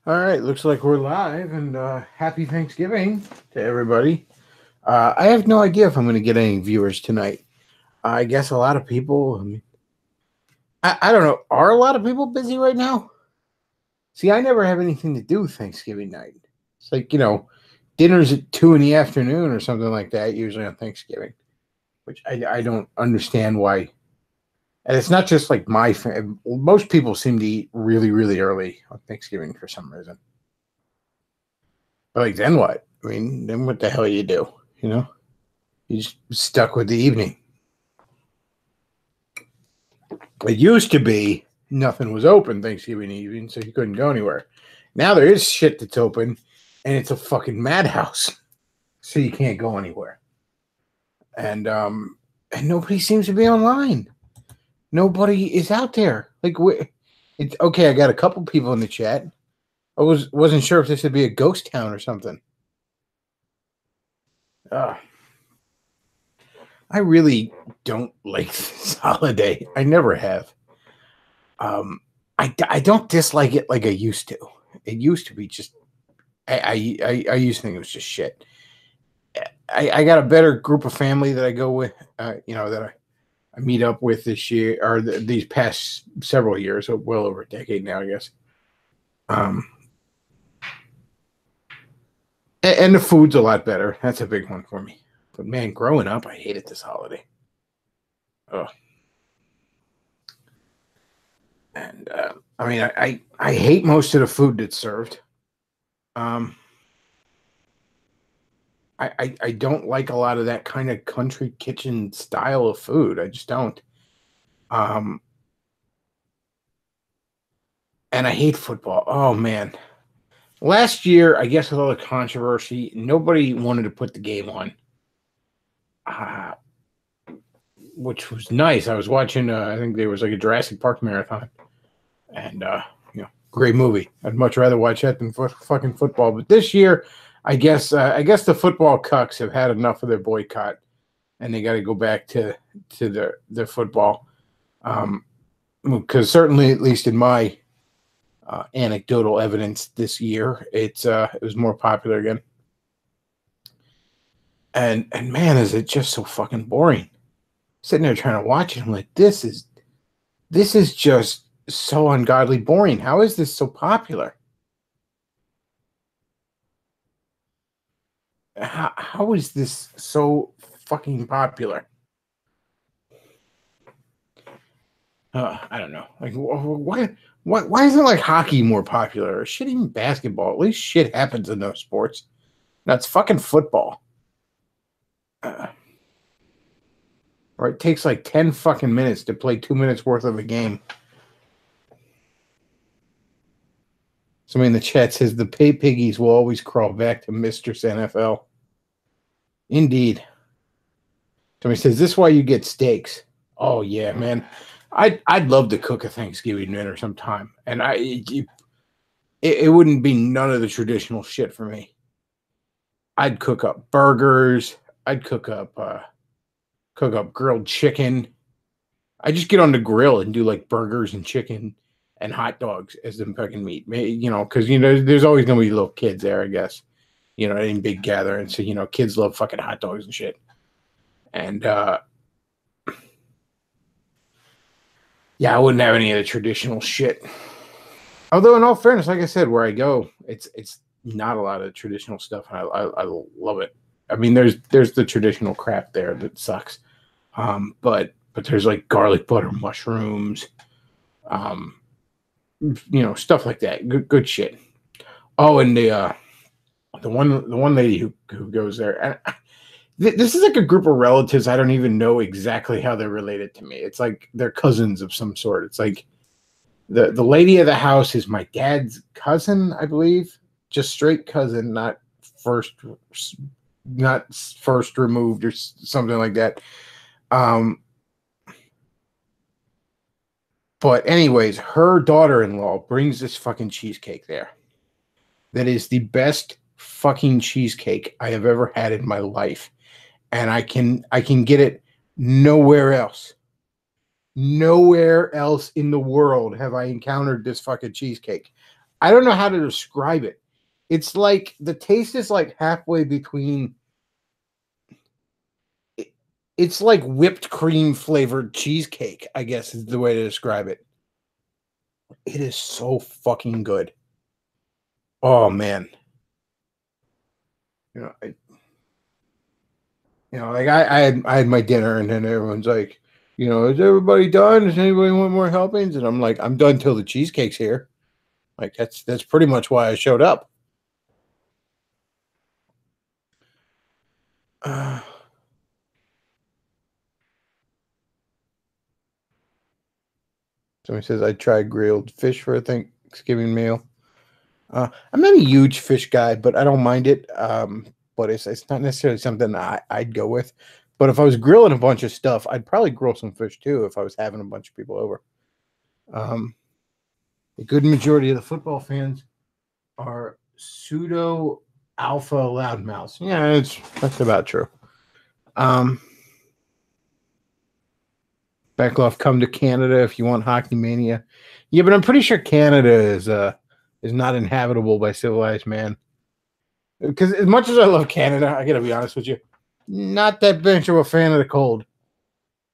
All right, looks like we're live, and happy Thanksgiving to everybody. I have no idea if I'm going to get any viewers tonight. I guess a lot of people. I don't know. Are a lot of people busy right now? See, I never have anything to do Thanksgiving night. It's like, dinner's at 2 in the afternoon or something like that, usually on Thanksgiving, which I don't understand why. And it's not just like my family. Most people seem to eat really, really early on Thanksgiving for some reason. But like, then what? I mean, then what the hell you do? You know, you just stuck with the evening. It used to be nothing was open Thanksgiving evening, so you couldn't go anywhere. Now there is shit that's open, and it's a fucking madhouse, so you can't go anywhere. And nobody seems to be online. Nobody is out there. Like, it's okay. I got a couple people in the chat. I wasn't sure if this would be a ghost town or something. I really don't like this holiday. I never have. I don't dislike it like I used to. It used to be just. I used to think it was just shit. I got a better group of family that I go with. That I meet up with this year or these past several years, so well over a decade now, I guess. And the food's a lot better. That's a big one for me. But man, growing up, I hated this holiday. Ugh. And I mean, I hate most of the food that's served. I don't like a lot of that kind of country kitchen style of food. I just don't. And I hate football. Oh man. Last year, I guess with all the controversy, nobody wanted to put the game on. Which was nice. I was watching, I think there was like a Jurassic Park marathon. And, great movie. I'd much rather watch that than fucking football. But this year, I guess the football cucks have had enough of their boycott. And they got to go back to their football. Because certainly, at least in my anecdotal evidence this year, it was more popular again. And man, is it just so fucking boring. Sitting there trying to watch it, I'm like, this is just so ungodly boring. How is this so popular? How is this so fucking popular? I don't know. Like, why isn't like hockey more popular? Or shit, even basketball. At least shit happens in those sports. Now it's fucking football. Or it takes like 10 fucking minutes to play 2 minutes worth of a game. Somebody in the chat says the pay piggies will always crawl back to Mistress NFL. Indeed. Somebody says, this is why you get steaks. Oh, yeah, man. I'd love to cook a Thanksgiving dinner sometime. And it wouldn't be none of the traditional shit for me. I'd cook up burgers. I'd cook up grilled chicken. I just get on the grill and do like burgers and chicken and hot dogs as the fucking meat. Because there's always gonna be little kids there, I guess. In big gatherings. So kids love fucking hot dogs and shit. And yeah, I wouldn't have any of the traditional shit. Although, in all fairness, like I said, where I go, it's not a lot of traditional stuff. And I love it. I mean, there's the traditional crap there that sucks. But there's like garlic butter mushrooms, stuff like that. Good shit. Oh, and the one lady who goes there, and this is like a group of relatives. I don't even know exactly how they're related to me. It's like they're cousins of some sort. It's like the lady of the house is my dad's cousin, I believe, just straight cousin, not first removed or something like that. But anyways, her daughter-in-law brings this fucking cheesecake there. That is the best fucking cheesecake I have ever had in my life. And I can get it nowhere else. Nowhere else in the world have I encountered this fucking cheesecake. I don't know how to describe it. It's like the taste is like halfway between. It's like whipped cream flavored cheesecake, I guess is the way to describe it. It is so fucking good. Oh man. You know, like I had my dinner and then everyone's like, is everybody done? Does anybody want more helpings? And I'm like, I'm done till the cheesecake's here. Like that's pretty much why I showed up. Uh, Somebody says I tried grilled fish for a Thanksgiving meal. I'm not a huge fish guy, but I don't mind it. But it's not necessarily something I'd go with. But if I was grilling a bunch of stuff, I'd probably grill some fish too if I was having a bunch of people over. A good majority of the football fans are pseudo alpha loudmouths. Yeah, that's about true. Bechtloff, come to Canada if you want hockey mania. Yeah, but I'm pretty sure Canada is not inhabitable by civilized man. Because as much as I love Canada, I gotta be honest with you, not that much of a fan of the cold.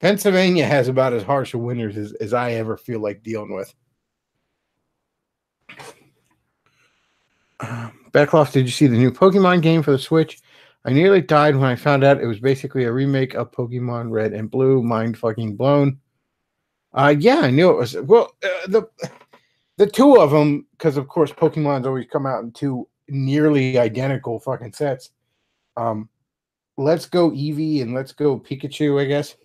Pennsylvania has about as harsh of winters as I ever feel like dealing with. Bechtloff, did you see the new Pokemon game for the Switch? I nearly died when I found out it was basically a remake of Pokemon Red and Blue. Mind fucking blown. Yeah, I knew it was. Well, the two of them, because of course Pokemon's always come out in two nearly identical fucking sets. Let's Go Eevee and Let's Go Pikachu, I guess.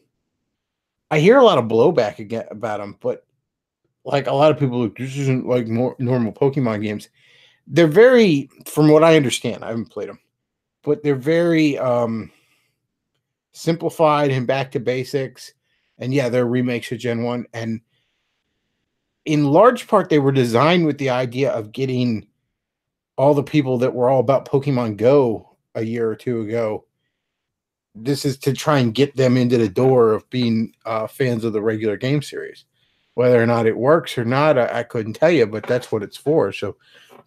I hear a lot of blowback again about them, but like a lot of people, this isn't like more normal Pokemon games. They're very, from what I understand, I haven't played them, but they're very simplified and back to basics. And yeah, they're remakes of Gen 1. And in large part, they were designed with the idea of getting all the people that were all about Pokemon Go a year or two ago. This is to try and get them into the door of being fans of the regular game series. Whether or not it works or not, I couldn't tell you, but that's what it's for. So,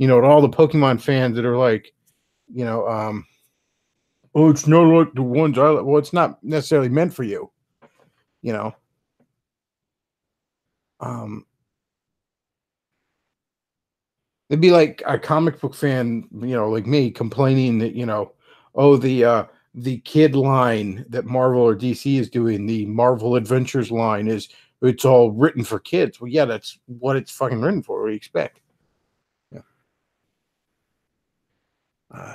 to all the Pokemon fans that are like, oh, it's not like the ones I like. Well, it's not necessarily meant for you, It'd be like a comic book fan, like me, complaining that, oh, the kid line that Marvel or DC is doing, the Marvel Adventures line it's all written for kids. Well, yeah, that's what it's fucking written for. What do you expect? Yeah.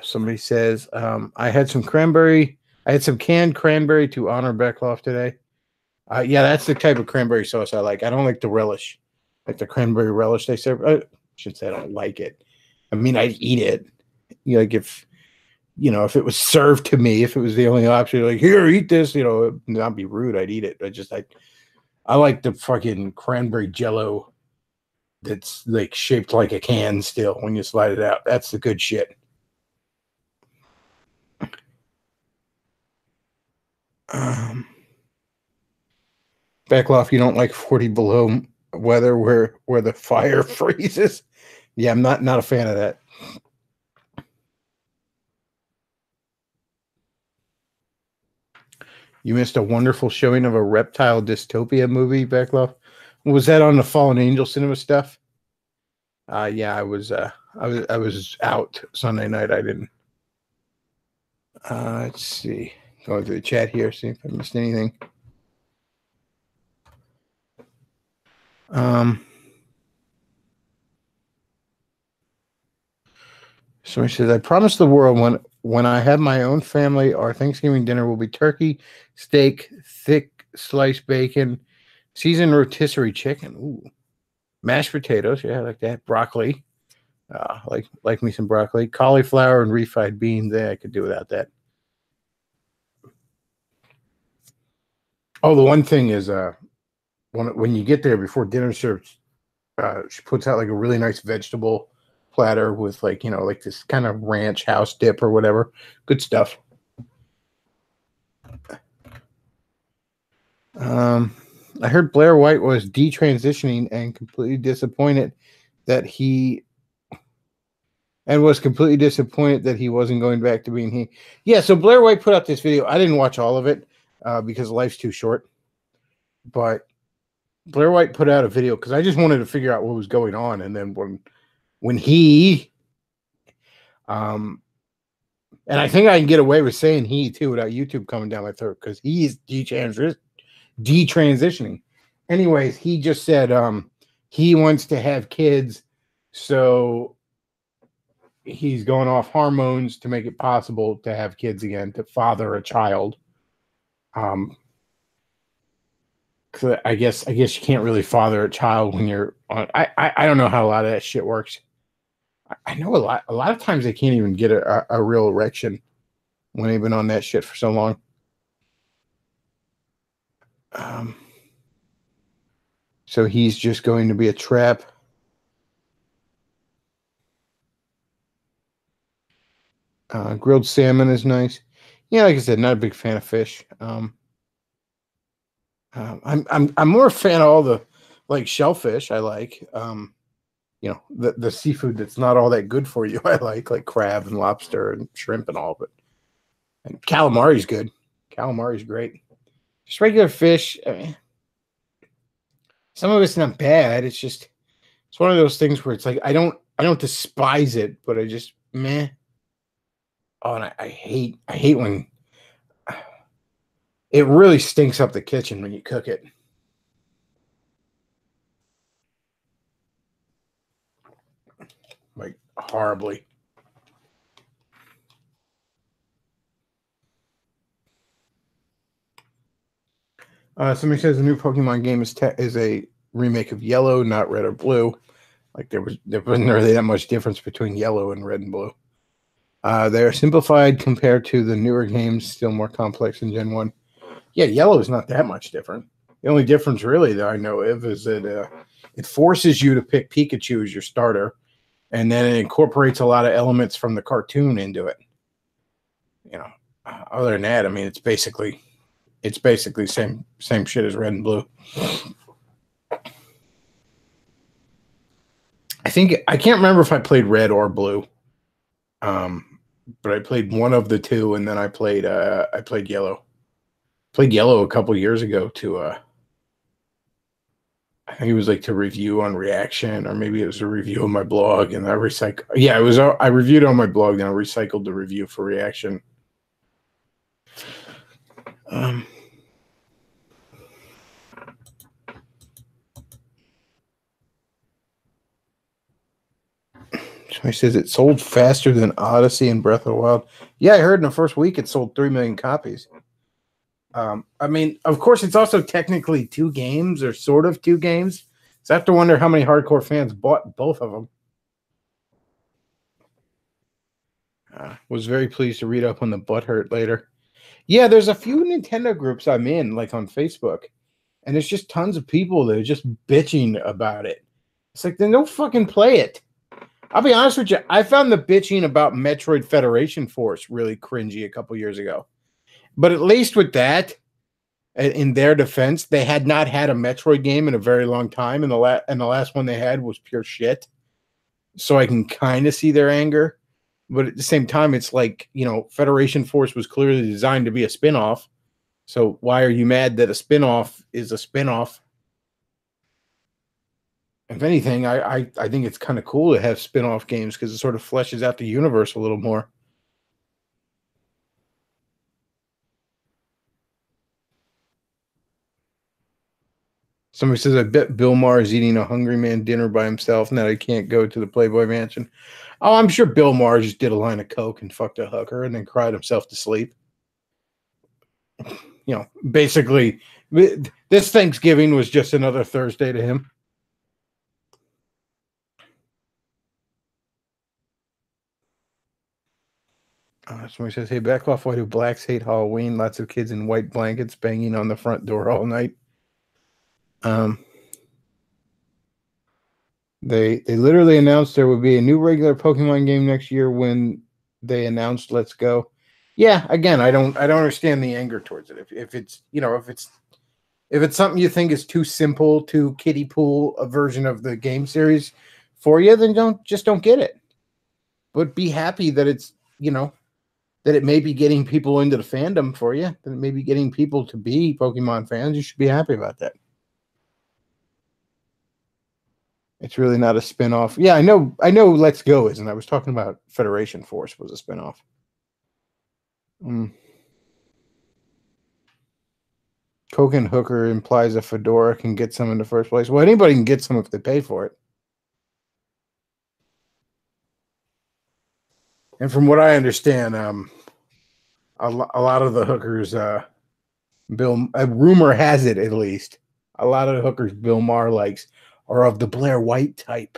Somebody says, I had some canned cranberry to honor Bechtloff today. Yeah, that's the type of cranberry sauce I like. I don't like the relish, like the cranberry relish they serve. I should say I don't like it. I mean, I'd eat it. Like if it was served to me, if it was the only option, like here, eat this, not be rude, I'd eat it. I like the fucking cranberry jello that's like shaped like a can still when you slide it out. That's the good shit. Bechtloff, you don't like 40 below weather where the fire freezes? Yeah, I'm not a fan of that. You missed a wonderful showing of a reptile dystopia movie, Bechtloff. Was that on the Fallen Angel Cinema stuff? Yeah, I was out Sunday night. I didn't. Let's see. Going through the chat here, see if I missed anything. Somebody says, I promise the world when I have my own family, our Thanksgiving dinner will be turkey, steak, thick sliced bacon, seasoned rotisserie chicken, ooh, mashed potatoes, yeah, I like that, broccoli, like me some broccoli, cauliflower, and refried beans. Yeah, I could do without that. Oh, the one thing is, when you get there before dinner serves, she puts out like a really nice vegetable platter with like this kind of ranch house dip or whatever. Good stuff. I heard Blair White was detransitioning and completely disappointed that he and was completely disappointed that he wasn't going back to being he. Yeah, so Blair White put out this video. I didn't watch all of it because life's too short. But Blair White put out a video because I just wanted to figure out what was going on. And then when he, and I think I can get away with saying he too without YouTube coming down my throat because he's detransitioning. Anyways, he just said he wants to have kids, so he's going off hormones to make it possible to have kids again, to father a child. Cause I guess you can't really father a child when you're on. I don't know how a lot of that shit works. I know a lot of times they can't even get a real erection when they've been on that shit for so long. So he's just going to be a trap. Grilled salmon is nice. Yeah, like I said, not a big fan of fish. I'm more a fan of all the like shellfish. I like you know, the seafood that's not all that good for you. I like crab and lobster and shrimp and all of it. And calamari's good. Calamari's great. Just regular fish. I mean, some of it's not bad. It's just it's one of those things where it's like I don't despise it, but I just meh. Oh, and I hate when it really stinks up the kitchen when you cook it. Like horribly. Somebody says the new Pokemon game is a remake of Yellow, not Red or Blue. Like there wasn't really that much difference between Yellow and Red and Blue. They are simplified compared to the newer games, still more complex in Gen 1. Yeah, Yellow is not that much different. The only difference really that I know of is that it forces you to pick Pikachu as your starter, and then it incorporates a lot of elements from the cartoon into it. You know, other than that, I mean, it's basically same shit as Red and Blue. I can't remember if I played Red or Blue, but I played one of the two, and then I played Yellow. Played Yellow a couple years ago to I think it was like to review on Reaction, or maybe it was a review on my blog, and I recycled. Yeah, it was. I reviewed it on my blog, then I recycled the review for Reaction. Somebody says it sold faster than Odyssey and Breath of the Wild. Yeah, I heard in the first week it sold 3 million copies. I mean, of course, it's also technically 2 games, or sort of 2 games. So I have to wonder how many hardcore fans bought both of them. Was very pleased to read up on the butthurt later. Yeah, there's a few Nintendo groups I'm in, like on Facebook, and there's just tons of people that are just bitching about it. It's like, then don't fucking play it. I'll be honest with you. I found the bitching about Metroid Federation Force really cringy a couple years ago. But at least with that, in their defense, they had not had a Metroid game in a very long time, and the last one they had was pure shit. So I can kind of see their anger. But at the same time, it's like, you know, Federation Force was clearly designed to be a spinoff. So why are you mad that a spinoff is a spinoff? If anything, I think it's kind of cool to have spin-off games because it sort of fleshes out the universe a little more. Somebody says, I bet Bill Maher is eating a Hungry Man dinner by himself now he can't go to the Playboy Mansion. Oh, I'm sure Bill Maher just did a line of coke and fucked a hooker and then cried himself to sleep. You know, basically, this Thanksgiving was just another Thursday to him. Somebody says, hey, Bechtloff, why do blacks hate Halloween? Lots of kids in white blankets banging on the front door all night. They literally announced there would be a new regular Pokemon game next year when they announced Let's Go. Yeah, again, I don't understand the anger towards it. If it's, you know, if it's something you think is too simple, too kiddie pool a version of the game series for you, then don't get it. but be happy that it's, that it may be getting people into the fandom for you, that it may be getting people to be Pokemon fans. You should be happy about that. It's really not a spinoff. Yeah, I know Let's Go isn't. I was talking about Federation Force was a spinoff. Coke and Hooker implies a Fedora can get some in the first place. Well, anybody can get some if they pay for it. And from what I understand, a lot of the hookers, Bill, a rumor has it at least, a lot of the hookers Bill Maher likes are of the Blair White type.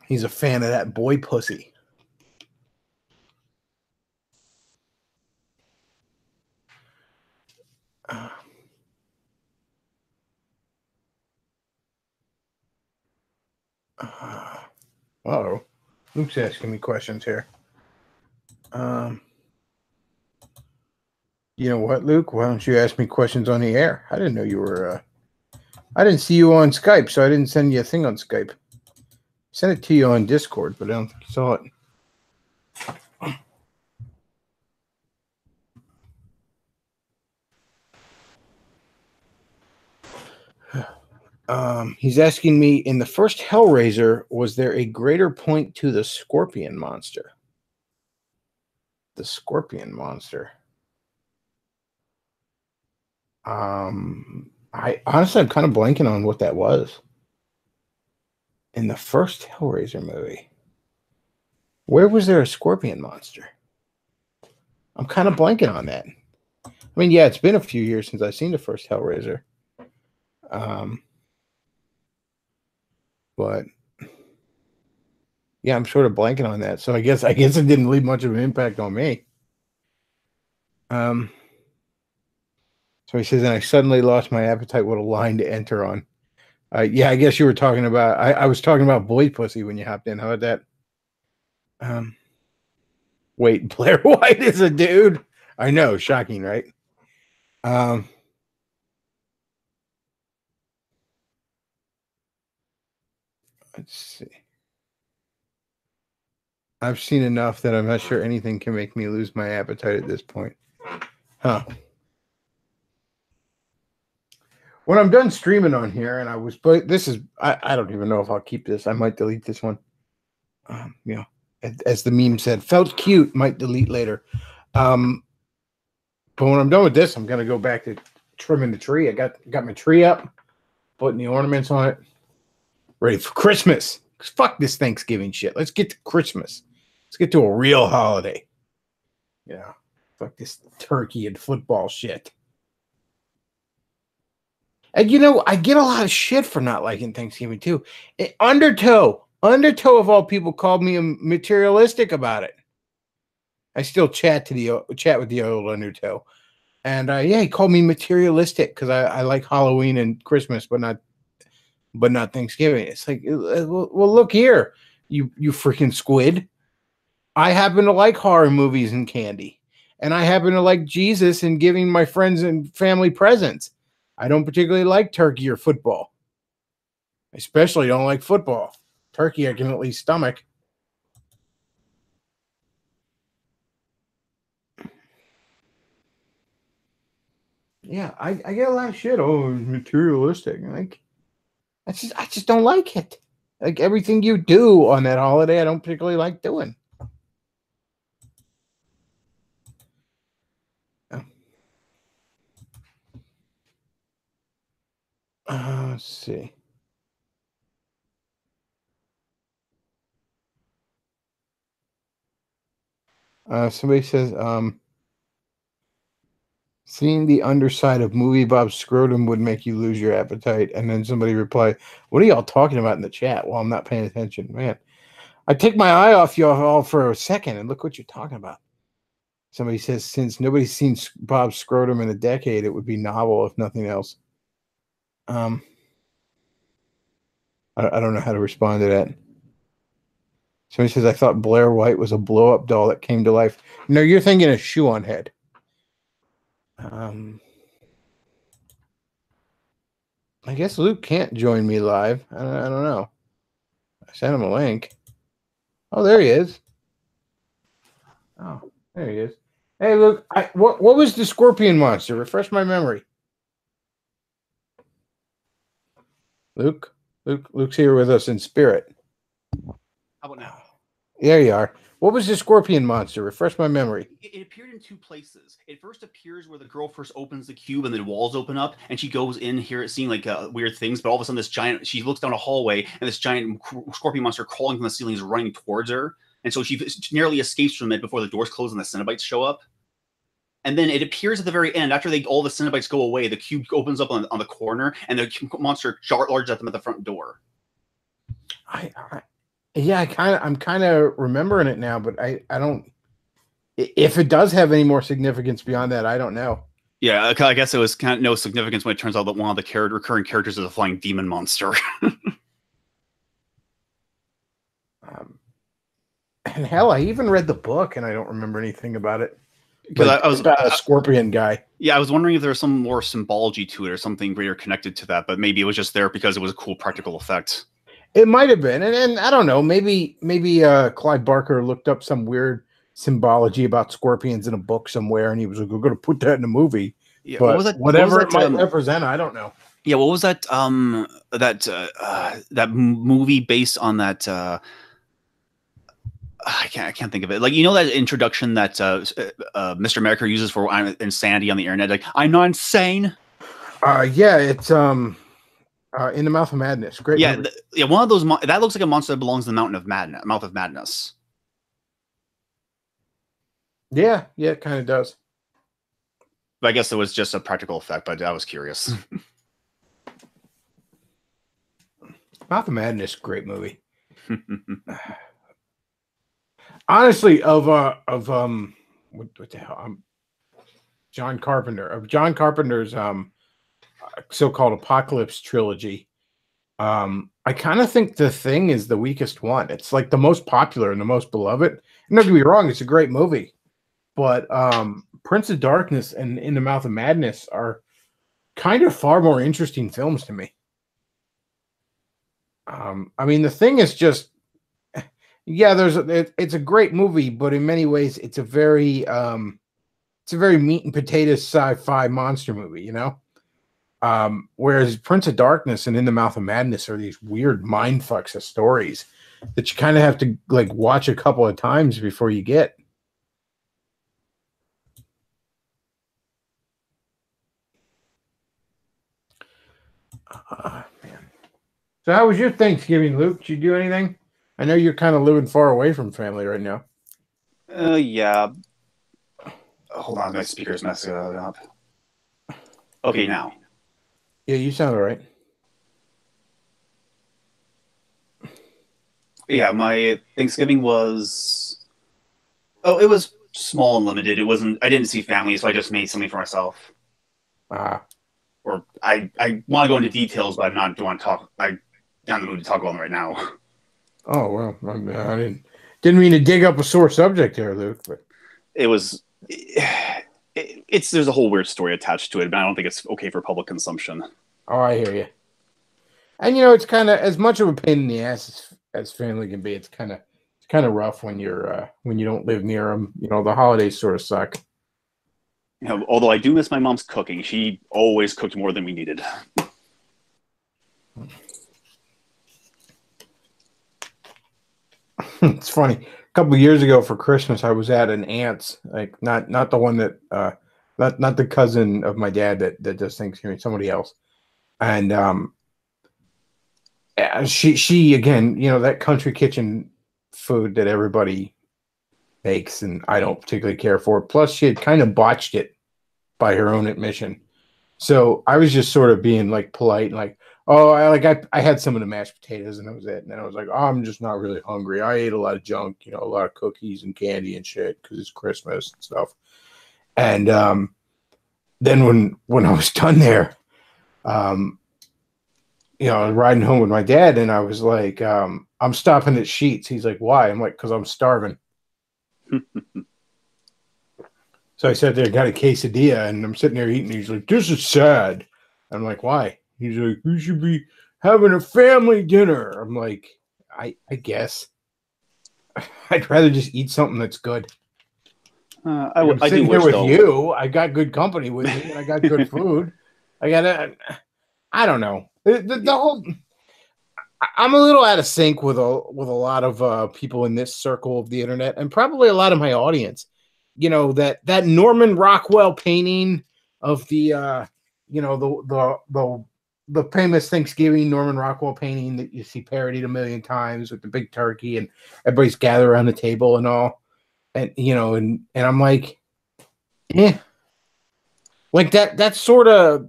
He's a fan of that boy pussy. Uh-oh. Luke's asking me questions here. You know what, Luke? Why don't you ask me questions on the air? I didn't know you were... I didn't see you on Skype, so I didn't send you a thing on Skype. I sent it to you on Discord, but I don't think you saw it. He's asking me, in the first Hellraiser, was there a greater point to the Scorpion monster? The Scorpion monster. I honestly, I'm kind of blanking on what that was. In the first Hellraiser movie, where was there a Scorpion monster? I'm kind of blanking on that. I mean, yeah, it's been a few years since I've seen the first Hellraiser. But yeah, I'm sort of blanking on that. So I guess it didn't leave much of an impact on me. So he says, and I suddenly lost my appetite. What a line to enter on. Yeah, I guess you were talking about. I was talking about boy pussy when you hopped in. How about that? Wait, Blair White is a dude. I know, shocking, right? Let's see. I've seen enough that I'm not sure anything can make me lose my appetite at this point. Huh. When I'm done streaming on here, and I don't even know if I'll keep this. I might delete this one. As the meme said, felt cute, might delete later. But when I'm done with this, I'm gonna go back to trimming the tree. I got my tree up, putting the ornaments on it, ready for Christmas. Fuck this Thanksgiving shit. Let's get to Christmas. Let's get to a real holiday. Yeah, fuck this turkey and football shit. And I get a lot of shit for not liking Thanksgiving too. Undertow of all people called me materialistic about it. I still chat with the old Undertow, and yeah, he called me materialistic because I like Halloween and Christmas, but not Thanksgiving. It's like, well, look here, you freaking squid. I happen to like horror movies and candy, and I happen to like Jesus and giving my friends and family presents. I don't particularly like turkey or football. I especially don't like football. Turkey I can at least stomach. Yeah, I get a lot of shit. Oh, materialistic. Like, I just don't like it. Like, everything you do on that holiday, I don't particularly like doing. Let's see. Somebody says, seeing the underside of Movie Bob's scrotum would make you lose your appetite. And then somebody replied, what are y'all talking about in the chat? Well, I'm not paying attention. Man, I take my eye off y'all all for a second and look what you're talking about. Somebody says, since nobody's seen Bob's scrotum in a decade, it would be novel, if nothing else. I don't know how to respond to that. Somebody says, I thought Blair White was a blow-up doll that came to life. No, you're thinking of Shoe on Head. I guess Luke can't join me live. I don't know. I sent him a link. Oh, there he is. Oh, there he is. Hey, Luke. What was the scorpion monster? Refresh my memory. Luke's here with us in spirit. How about now? There you are. What was the scorpion monster? Refresh my memory. It appeared in two places. It first appears where the girl first opens the cube and the walls open up, and she goes in here, seeing like weird things. But all of a sudden, she looks down a hallway, and this giant scorpion monster crawling from the ceiling is running towards her. And so she nearly escapes from it before the doors close and the Cenobites show up. And then it appears at the very end, after all the Cenobites go away, the cube opens up on the corner, and the monster charges at them at the front door. Yeah, I'm kind of remembering it now, but I don't. If it does have any more significance beyond that, I don't know. Yeah, I guess it was kind of no significance when it turns out that one of the recurring characters is a flying demon monster. And hell, I even read the book, and I don't remember anything about it. Because I was about a scorpion guy. Yeah, I was wondering if there was some more symbology to it or something greater connected to that, but maybe it was just there because it was a cool practical effect. It might have been, and I don't know. Maybe Clive Barker looked up some weird symbology about scorpions in a book somewhere, and he was like, "We're going to put that in a movie." Yeah, but whatever it might represent, I don't know. Yeah, what was that? That movie based on that. I can't think of it. Like, you know, that introduction that Mr. America uses for insanity on the internet. Like, I'm not insane. Yeah, it's In the Mouth of Madness. Great. Yeah, one of those that looks like a monster that belongs in the Mouth of Madness. Yeah, it kind of does. But I guess it was just a practical effect, but I was curious. Mouth of Madness, great movie. Honestly, what the hell? John Carpenter's so-called Apocalypse trilogy. I kind of think The Thing is the weakest one. It's like the most popular and the most beloved. And don't get me wrong, it's a great movie. But Prince of Darkness and In the Mouth of Madness are kind of far more interesting films to me. I mean, The Thing is just, yeah, it's a great movie, but in many ways, it's a very meat and potatoes sci-fi monster movie, you know. Whereas Prince of Darkness and In the Mouth of Madness are these weird mind fucks of stories that you kind of have to like watch a couple of times before you get. Man. So how was your Thanksgiving, Luke? Did you do anything? I know you're kind of living far away from family right now. Yeah. Hold on, my speaker's messing up. Okay, now. Yeah, you sound all right. Yeah, my Thanksgiving was... Oh, it was small and limited. It wasn't... I didn't see family, so I just made something for myself. Or I want to go into details, but I'm not want to talk... I'm not in the mood to talk about them right now. Oh, well, I didn't mean to dig up a sore subject there, Luke. But it was... There's a whole weird story attached to it, but I don't think it's okay for public consumption. Oh, I hear you. And you know, it's kind of as much of a pain in the ass as family can be. It's kind of rough when you don't live near them. You know, the holidays sort of suck. You know, although I do miss my mom's cooking. She always cooked more than we needed. It's funny. A couple of years ago for Christmas, I was at an aunt's, like not the one that not the cousin of my dad that does Thanksgiving, somebody else. And she again, you know, that country kitchen food that everybody makes, and I don't particularly care for. Plus, she had kind of botched it by her own admission. So I was just sort of being like polite and like, oh, I had some of the mashed potatoes and that was it. And then I was like, oh, I'm just not really hungry. I ate a lot of junk, you know, a lot of cookies and candy and shit because it's Christmas and stuff. And then when I was done there, you know, I was riding home with my dad and I was like, I'm stopping at Sheetz. He's like, why? I'm like, because I'm starving. So I sat there, got a quesadilla, and I'm sitting there eating. He's like, this is sad. I'm like, why? He's like, we should be having a family dinner. I'm like, I guess. I'd rather just eat something that's good. I'm I do sitting here wish with though. you. I got good company with me, and I got good food. I don't know. The whole. I'm a little out of sync with a lot of people in this circle of the internet, and probably a lot of my audience. That Norman Rockwell painting of the the famous Thanksgiving Norman Rockwell painting that you see parodied a million times with the big turkey and everybody's gathered around the table and all, and I'm like, yeah, like that sort of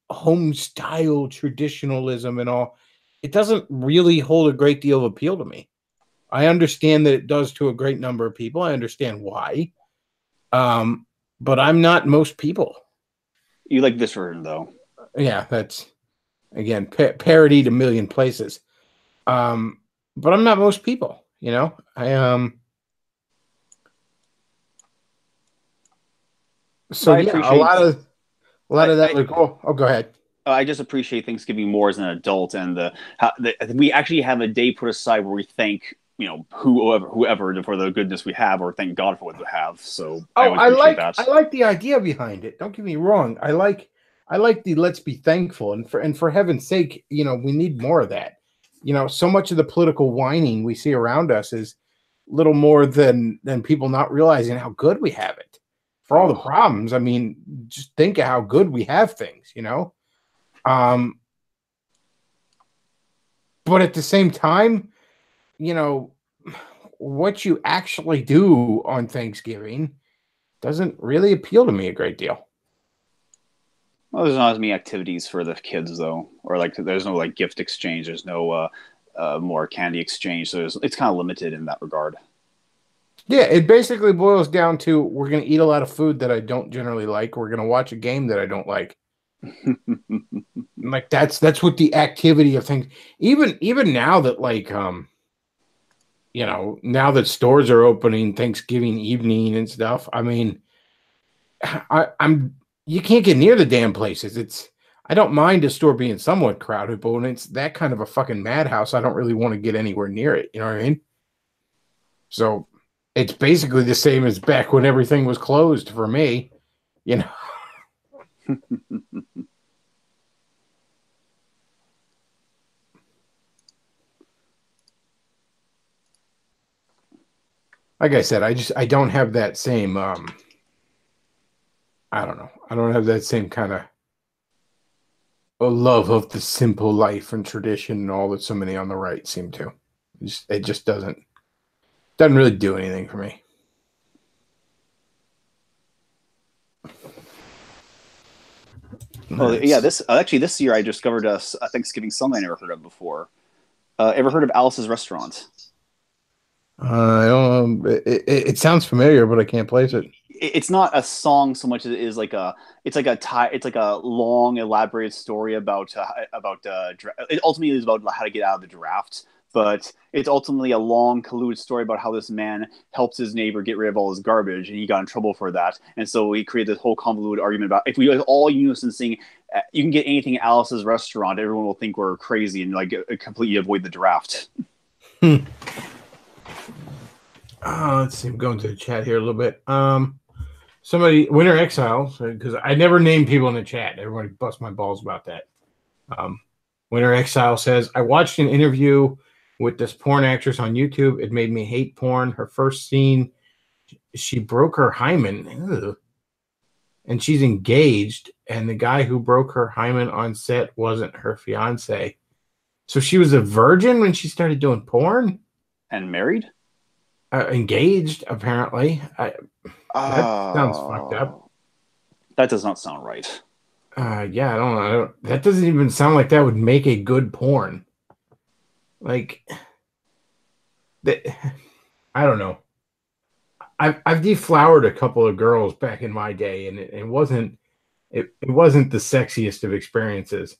home style traditionalism and all. It doesn't really hold a great deal of appeal to me. I understand that it does to a great number of people. I understand why. But I'm not most people. You like this version though. Yeah, that's again parodied a million places. But I'm not most people. So I yeah, appreciate. a lot of that. Like, oh, go ahead. I just appreciate Thanksgiving more as an adult, and we actually have a day put aside where we thank whoever for the goodness we have, or thank God for what we have. So I always appreciate that. I like the idea behind it. Don't get me wrong. I like the let's be thankful, and for heaven's sake, we need more of that. So much of the political whining we see around us is little more than people not realizing how good we have it. For all the problems, I mean, just think of how good we have things. But at the same time, what you actually do on Thanksgiving doesn't really appeal to me a great deal. Well, there's not as many activities for the kids though, or like there's no like gift exchange. There's no more candy exchange, so it's kind of limited in that regard. Yeah, it basically boils down to we're going to eat a lot of food that I don't generally like. We're going to watch a game that I don't like. Like that's what the activity of things. Even now that now that stores are opening Thanksgiving evening and stuff. I mean, I'm you can't get near the damn places. I don't mind a store being somewhat crowded, but when it's that kind of a fucking madhouse, I don't really want to get anywhere near it. You know what I mean? So it's basically the same as back when everything was closed for me. You know. Like I said, I don't have that same I don't know. I don't have that same kind of a love of the simple life and tradition and all that so many on the right seem to. It just doesn't really do anything for me. Oh yeah, this year I discovered a Thanksgiving song I never heard of before. Ever heard of Alice's Restaurant? I don't know. It sounds familiar, but I can't place it. It's not a song so much as it is like it's like a long elaborated story about it ultimately is about how to get out of the draft, but it's ultimately a long convoluted story about how this man helps his neighbor get rid of all his garbage and he got in trouble for that, and so he created this whole convoluted argument about if we all unison sing you can get anything at Alice's Restaurant, everyone will think we're crazy and like completely avoid the draft. Let's see. I'm going to the chat here a little bit. Somebody, Winter Exiles, because I never name people in the chat. Everybody busts my balls about that. Winter Exile says, I watched an interview with this porn actress on YouTube. It made me hate porn. Her first scene, she broke her hymen. Ew. And she's engaged. And the guy who broke her hymen on set wasn't her fiance. So she was a virgin when she started doing porn? And married? Engaged, apparently. That sounds fucked up. That does not sound right. Yeah, I don't know. That doesn't even sound like that would make a good porn. Like, I don't know. I've deflowered a couple of girls back in my day, and it wasn't the sexiest of experiences.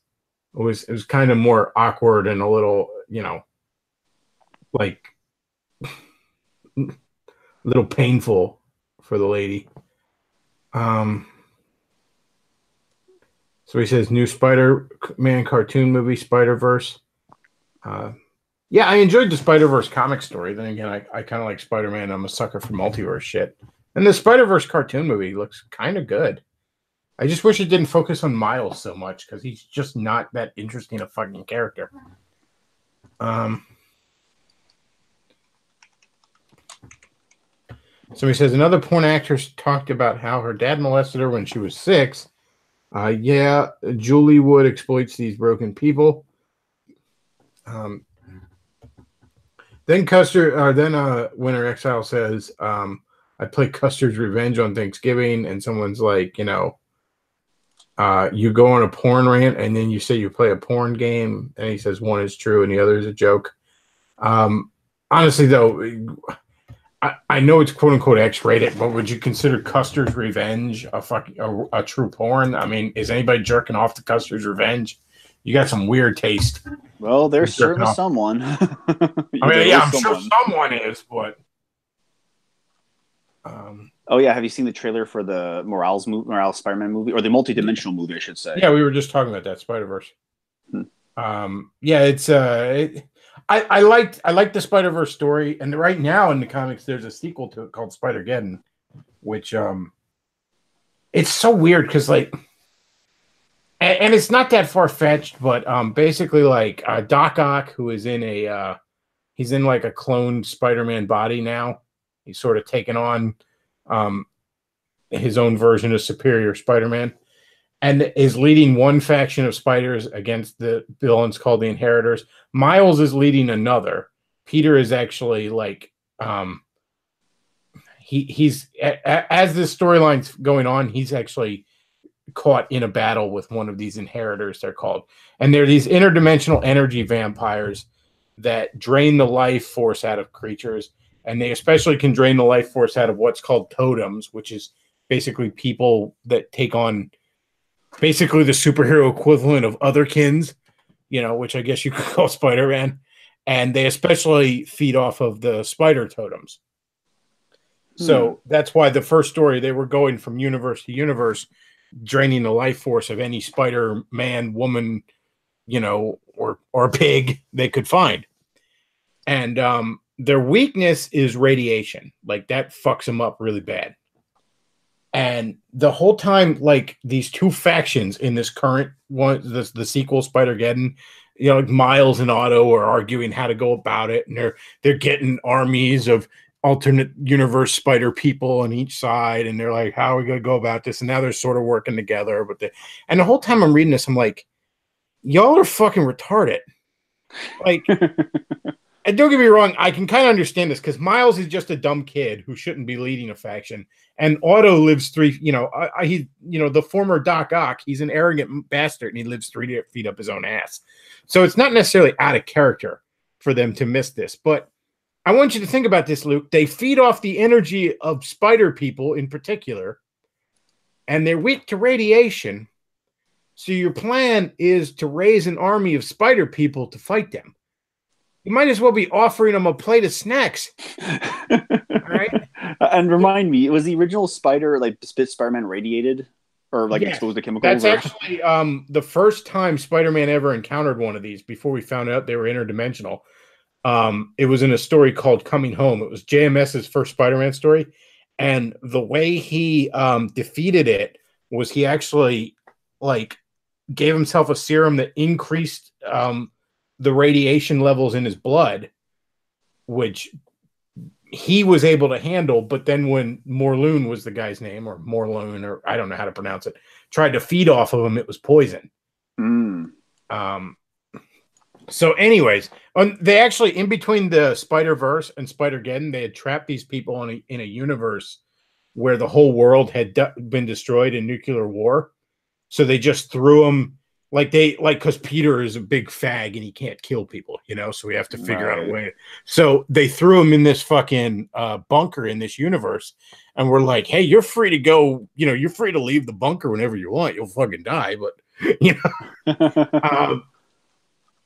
It was kind of more awkward and a little, like little painful for the lady. So he says new Spider-Man cartoon movie, Spider-Verse. Yeah, I enjoyed the Spider-Verse comic story. Then again, I kind of like Spider-Man. I'm a sucker for multiverse shit. And the Spider-Verse cartoon movie looks kind of good. I just wish it didn't focus on Miles so much because he's just not that interesting a fucking character. So he says another porn actress talked about how her dad molested her when she was 6. Yeah, Julie Wood exploits these broken people. Then Winter Exile says, I play Custer's Revenge on Thanksgiving, and someone's like, you go on a porn rant, and then you say you play a porn game, and he says one is true and the other is a joke. Honestly, though, I know it's quote unquote X-rated, but would you consider Custer's Revenge a true porn? I mean, is anybody jerking off to Custer's Revenge? You got some weird taste. Well, there's certainly someone. I'm sure someone is, but. Oh yeah, have you seen the trailer for the Morales Spider-Man movie, or the multi-dimensional movie, I should say? Yeah, we were just talking about that Spider-Verse. Yeah, it's I liked the Spider-Verse story, and right now in the comics there's a sequel to it called Spider-Geddon, which it's so weird because like, and it's not that far-fetched, but basically like Doc Ock, who is in he's in like a cloned Spider-Man body now. He's sort of taken on his own version of Superior Spider-Man, and is leading one faction of spiders against the villains called the Inheritors. Miles is leading another. Peter is actually like he's as this storyline's going on, he's actually caught in a battle with one of these Inheritors, they're called. And they're these interdimensional energy vampires that drain the life force out of creatures. And they especially can drain the life force out of what's called totems, which is basically people that take on basically the superhero equivalent of otherkins, which I guess you could call Spider-Man. And they especially feed off of the spider totems. So that's why the first story, they were going from universe to universe, draining the life force of any Spider-Man, woman, or pig they could find. And their weakness is radiation. Like that fucks them up really bad. And the whole time, like these two factions in this current one, the sequel Spider-Geddon, like Miles and Otto are arguing how to go about it, and they're getting armies of alternate universe spider people on each side, and they're like, how are we going to go about this? And now they're sort of working together, and the whole time I'm reading this, I'm like, y'all are fucking retarded. Like, and don't get me wrong, I can kind of understand this because Miles is just a dumb kid who shouldn't be leading a faction, and Otto lives the former Doc Ock, he's an arrogant bastard, and he lives 3 feet up his own ass. So it's not necessarily out of character for them to miss this, but I want you to think about this, Luke. They feed off the energy of spider people in particular, and they're weak to radiation. So your plan is to raise an army of spider people to fight them. You might as well be offering them a plate of snacks. All right? And remind me, was the original spider, like Spider-Man radiated? Or like exposed to chemicals? That's actually the first time Spider-Man ever encountered one of these before we found out they were interdimensional. It was in a story called Coming Home. It was JMS's first Spider-Man story. And the way he defeated it was he actually gave himself a serum that increased the radiation levels in his blood, which he was able to handle. But then when Morlun was the guy's name, or Morlun, or I don't know how to pronounce it, tried to feed off of him, it was poison. So anyways, they actually, in between the Spider-Verse and Spider-Geddon, they had trapped these people in a universe where the whole world had been destroyed in nuclear war. So they just threw them because Peter is a big fag and he can't kill people, so we have to figure out a way. So they threw him in this fucking bunker in this universe, and we're like, hey, you're free to go, you're free to leave the bunker whenever you want. You'll fucking die, but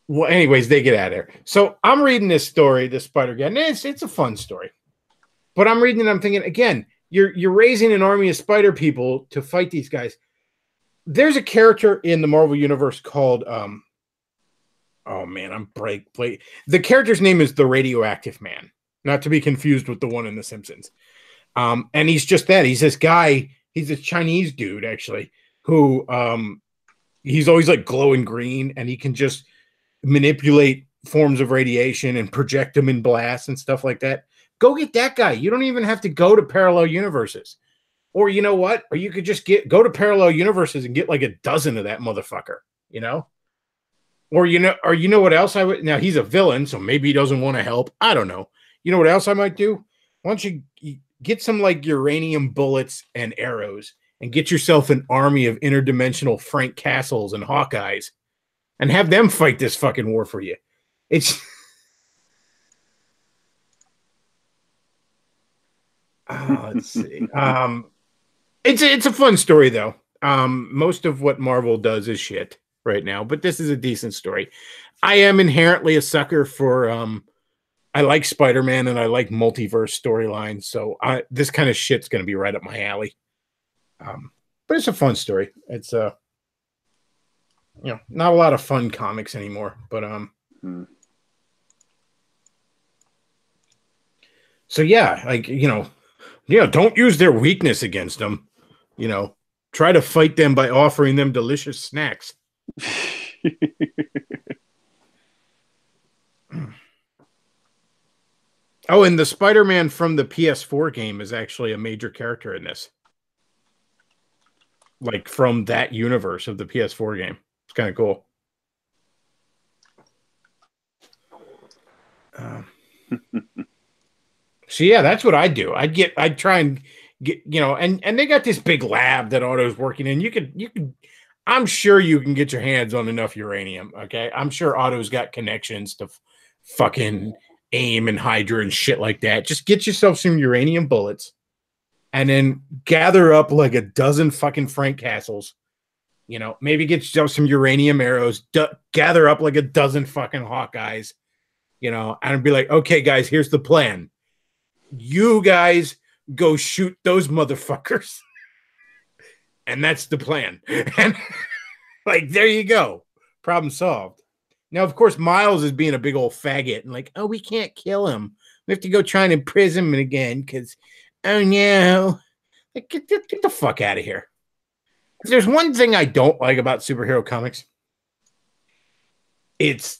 well, anyways, they get out of there. So I'm reading this story, this Spider-Geddon. It's a fun story, but I'm reading it. I'm thinking again, you're raising an army of spider people to fight these guys. there's a character in the Marvel Universe called oh man, I'm break. The character's name is the Radioactive Man, not to be confused with the one in The Simpsons. And he's just that. He's this guy. He's this Chinese dude, actually, who he's always like glowing green, and he can just manipulate forms of radiation and project them in blasts and stuff like that. Go get that guy. You don't even have to go to parallel universes. Or you know what? Or you could just go to parallel universes and get like a dozen of that motherfucker, you know? Or you know what else I would, now he's a villain, so maybe he doesn't want to help. I don't know. You know what else I might do? Why don't you get some like uranium bullets and arrows and get yourself an army of interdimensional Frank Castles and Hawkeyes and have them fight this fucking war for you. It's let's see. It's a fun story though. Most of what Marvel does is shit right now, but this is a decent story. I am inherently a sucker for I like Spider-Man and I like multiverse storylines, so this kind of shit's going to be right up my alley. But it's a fun story. It's not a lot of fun comics anymore, but so yeah, like don't use their weakness against them. Try to fight them by offering them delicious snacks. Oh, and the Spider-Man from the PS4 game is actually a major character in this. Like from that universe of the PS4 game. It's kind of cool. So yeah, that's what I'd do. I'd try and get, and they got this big lab that Otto's working in. You could I'm sure you can get your hands on enough uranium. Okay. I'm sure Otto's got connections to fucking AIM and Hydra and shit like that. Just get yourself some uranium bullets and then gather up like a dozen fucking Frank Castles. Maybe get yourself some uranium arrows, gather up like a dozen fucking Hawkeyes, and be like, okay, guys, here's the plan. You guys go shoot those motherfuckers. And that's the plan. And like, there you go. Problem solved. Now, of course, Miles is being a big old faggot and like, oh, we can't kill him. We have to go try and imprison him again because, oh no. Like, get the fuck out of here. If there's one thing I don't like about superhero comics, it's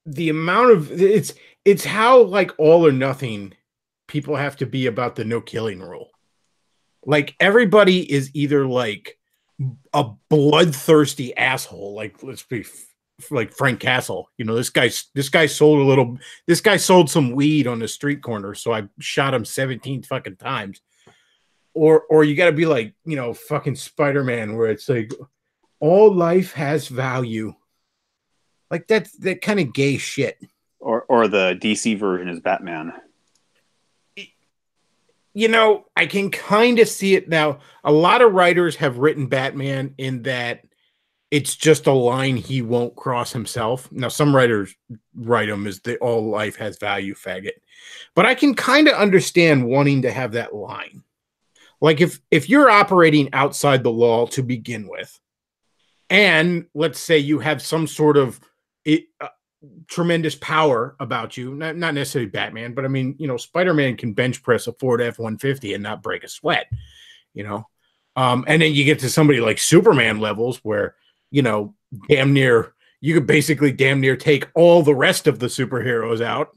the amount of it's how like all or nothing people have to be about the no killing rule. Like everybody is either like a bloodthirsty asshole, like let's be like Frank Castle. This guy sold some weed on the street corner, so I shot him 17 fucking times. Or you got to be like, fucking Spider-Man, where it's like all life has value. Like that kind of gay shit. Or the DC version is Batman. I can kind of see it now. A lot of writers have written Batman in that it's just a line he won't cross himself. Now, some writers write him as the all life has value faggot. But I can kind of understand wanting to have that line. Like if you're operating outside the law to begin with, and let's say you have some sort of tremendous power about you, not necessarily Batman, but I mean, Spider-Man can bench press a Ford F-150 and not break a sweat, and then you get to somebody like Superman levels where, damn near, you could basically damn near take all the rest of the superheroes out,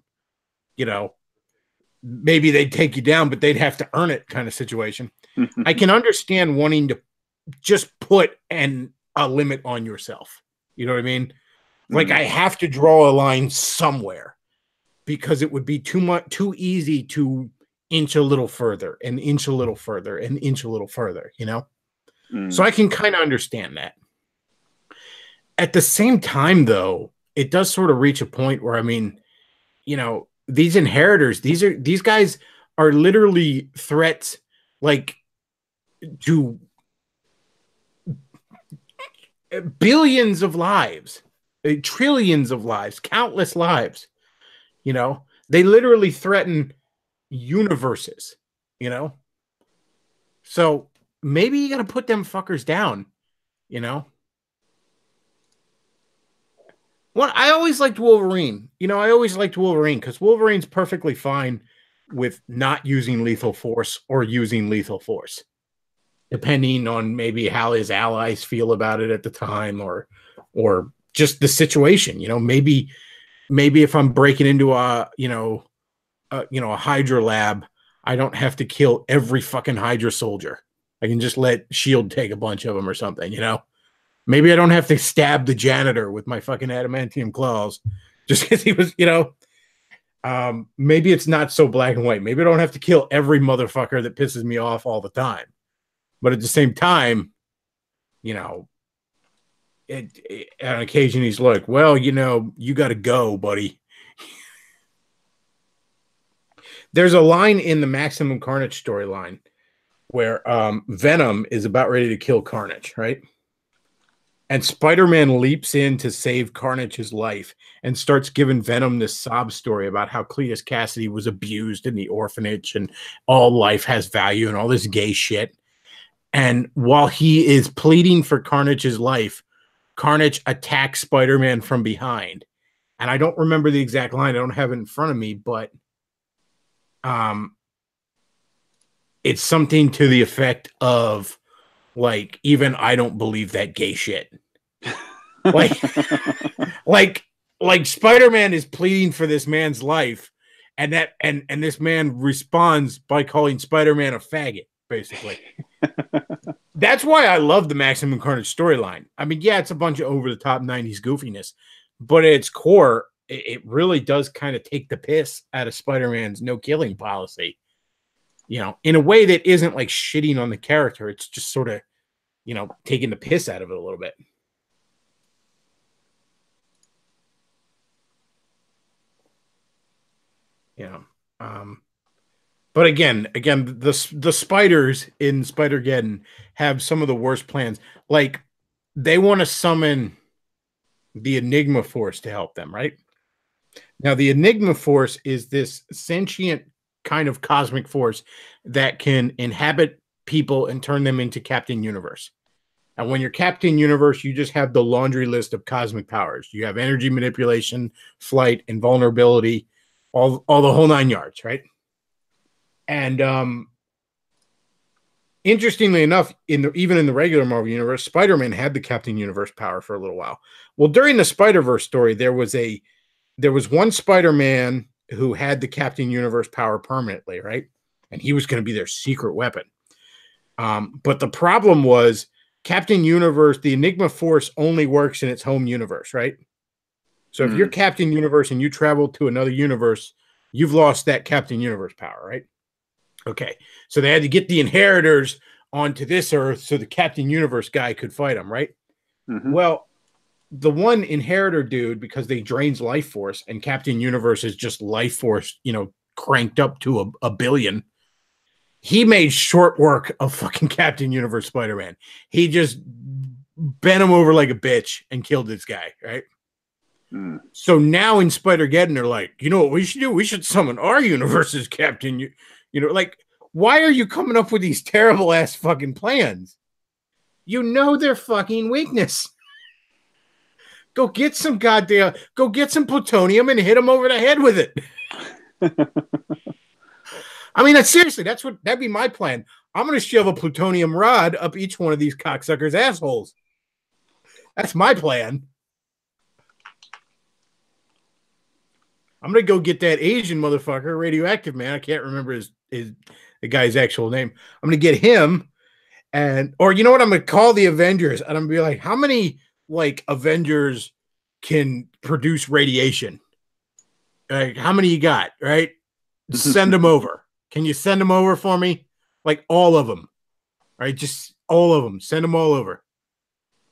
maybe they'd take you down, but they'd have to earn it kind of situation. I can understand wanting to just put a limit on yourself. You know what I mean? Like I have to draw a line somewhere because it would be too easy to inch a little further and inch a little further and inch a little further, So I can kind of understand that. At the same time, though, it does sort of reach a point where, I mean, these inheritors, these guys are literally threats like to billions of lives. Trillions of lives, countless lives, they literally threaten universes, so maybe you got to put them fuckers down, You know? Well, I always liked Wolverine. I always liked Wolverine because Wolverine's perfectly fine with not using lethal force or using lethal force, depending on maybe how his allies feel about it at the time or just the situation. Maybe if I'm breaking into a Hydra lab, I don't have to kill every fucking Hydra soldier. I can just let Shield take a bunch of them or something, Maybe I don't have to stab the janitor with my fucking adamantium claws just because he was, maybe it's not so black and white. Maybe I don't have to kill every motherfucker that pisses me off all the time. But at the same time, on occasion he's like, well, you got to go, buddy. There's a line in the Maximum Carnage storyline where Venom is about ready to kill Carnage, right? And Spider-Man leaps in to save Carnage's life and starts giving Venom this sob story about how Cletus Cassidy was abused in the orphanage and all life has value and all this gay shit. And while he is pleading for Carnage's life, Carnage attacks Spider-Man from behind. And I don't remember the exact line. I don't have it in front of me, but it's something to the effect of, like, even I don't believe that gay shit. like Spider-Man is pleading for this man's life, and this man responds by calling Spider-Man a faggot, basically. That's why I love the Maximum Carnage storyline. I mean, yeah, it's a bunch of over-the-top 90s goofiness, but at its core, it really does kind of take the piss out of Spider-Man's no-killing policy. In a way that isn't like shitting on the character. It's just sort of, taking the piss out of it a little bit. But again, the spiders in Spider-Geddon have some of the worst plans. Like, they want to summon the Enigma Force to help them, right? Now, the Enigma Force is this sentient kind of cosmic force that can inhabit people and turn them into Captain Universe. And when you're Captain Universe, you just have the laundry list of cosmic powers. You have energy manipulation, flight, invulnerability, all the whole 9 yards, right? And interestingly enough, even in the regular Marvel Universe, Spider-Man had the Captain Universe power for a little while. Well, during the Spider-Verse story, there was one Spider-Man who had the Captain Universe power permanently, right? And he was going to be their secret weapon. But the problem was Captain Universe, the Enigma Force only works in its home universe, right? So if you're Captain Universe and you travel to another universe, you've lost that Captain Universe power, right? Okay. So they had to get the inheritors onto this Earth so the Captain Universe guy could fight them, right? Mm-hmm. Well, the one inheritor dude, because they drains life force and Captain Universe is just life force, cranked up to a billion. He made short work of fucking Captain Universe Spider-Man. He just bent him over like a bitch and killed this guy, right? So now in Spider-Geddon, they're like, you know what we should do? We should summon our universe's Captain. Like, why are you coming up with these terrible ass fucking plans? Their fucking weakness. Go get some plutonium and hit him over the head with it. I mean, seriously, that'd be my plan. I'm going to shove a plutonium rod up each one of these cocksuckers' assholes. That's my plan. I'm going to go get that Asian motherfucker, Radioactive Man. I can't remember the guy's actual name. I'm going to get him, or you know what? I'm going to call the Avengers, and I'm going to be like, how many Avengers can produce radiation? Like, how many you got, right? Send them over. Can you send them over for me? Like, all of them. All right, just all of them. Send them all over.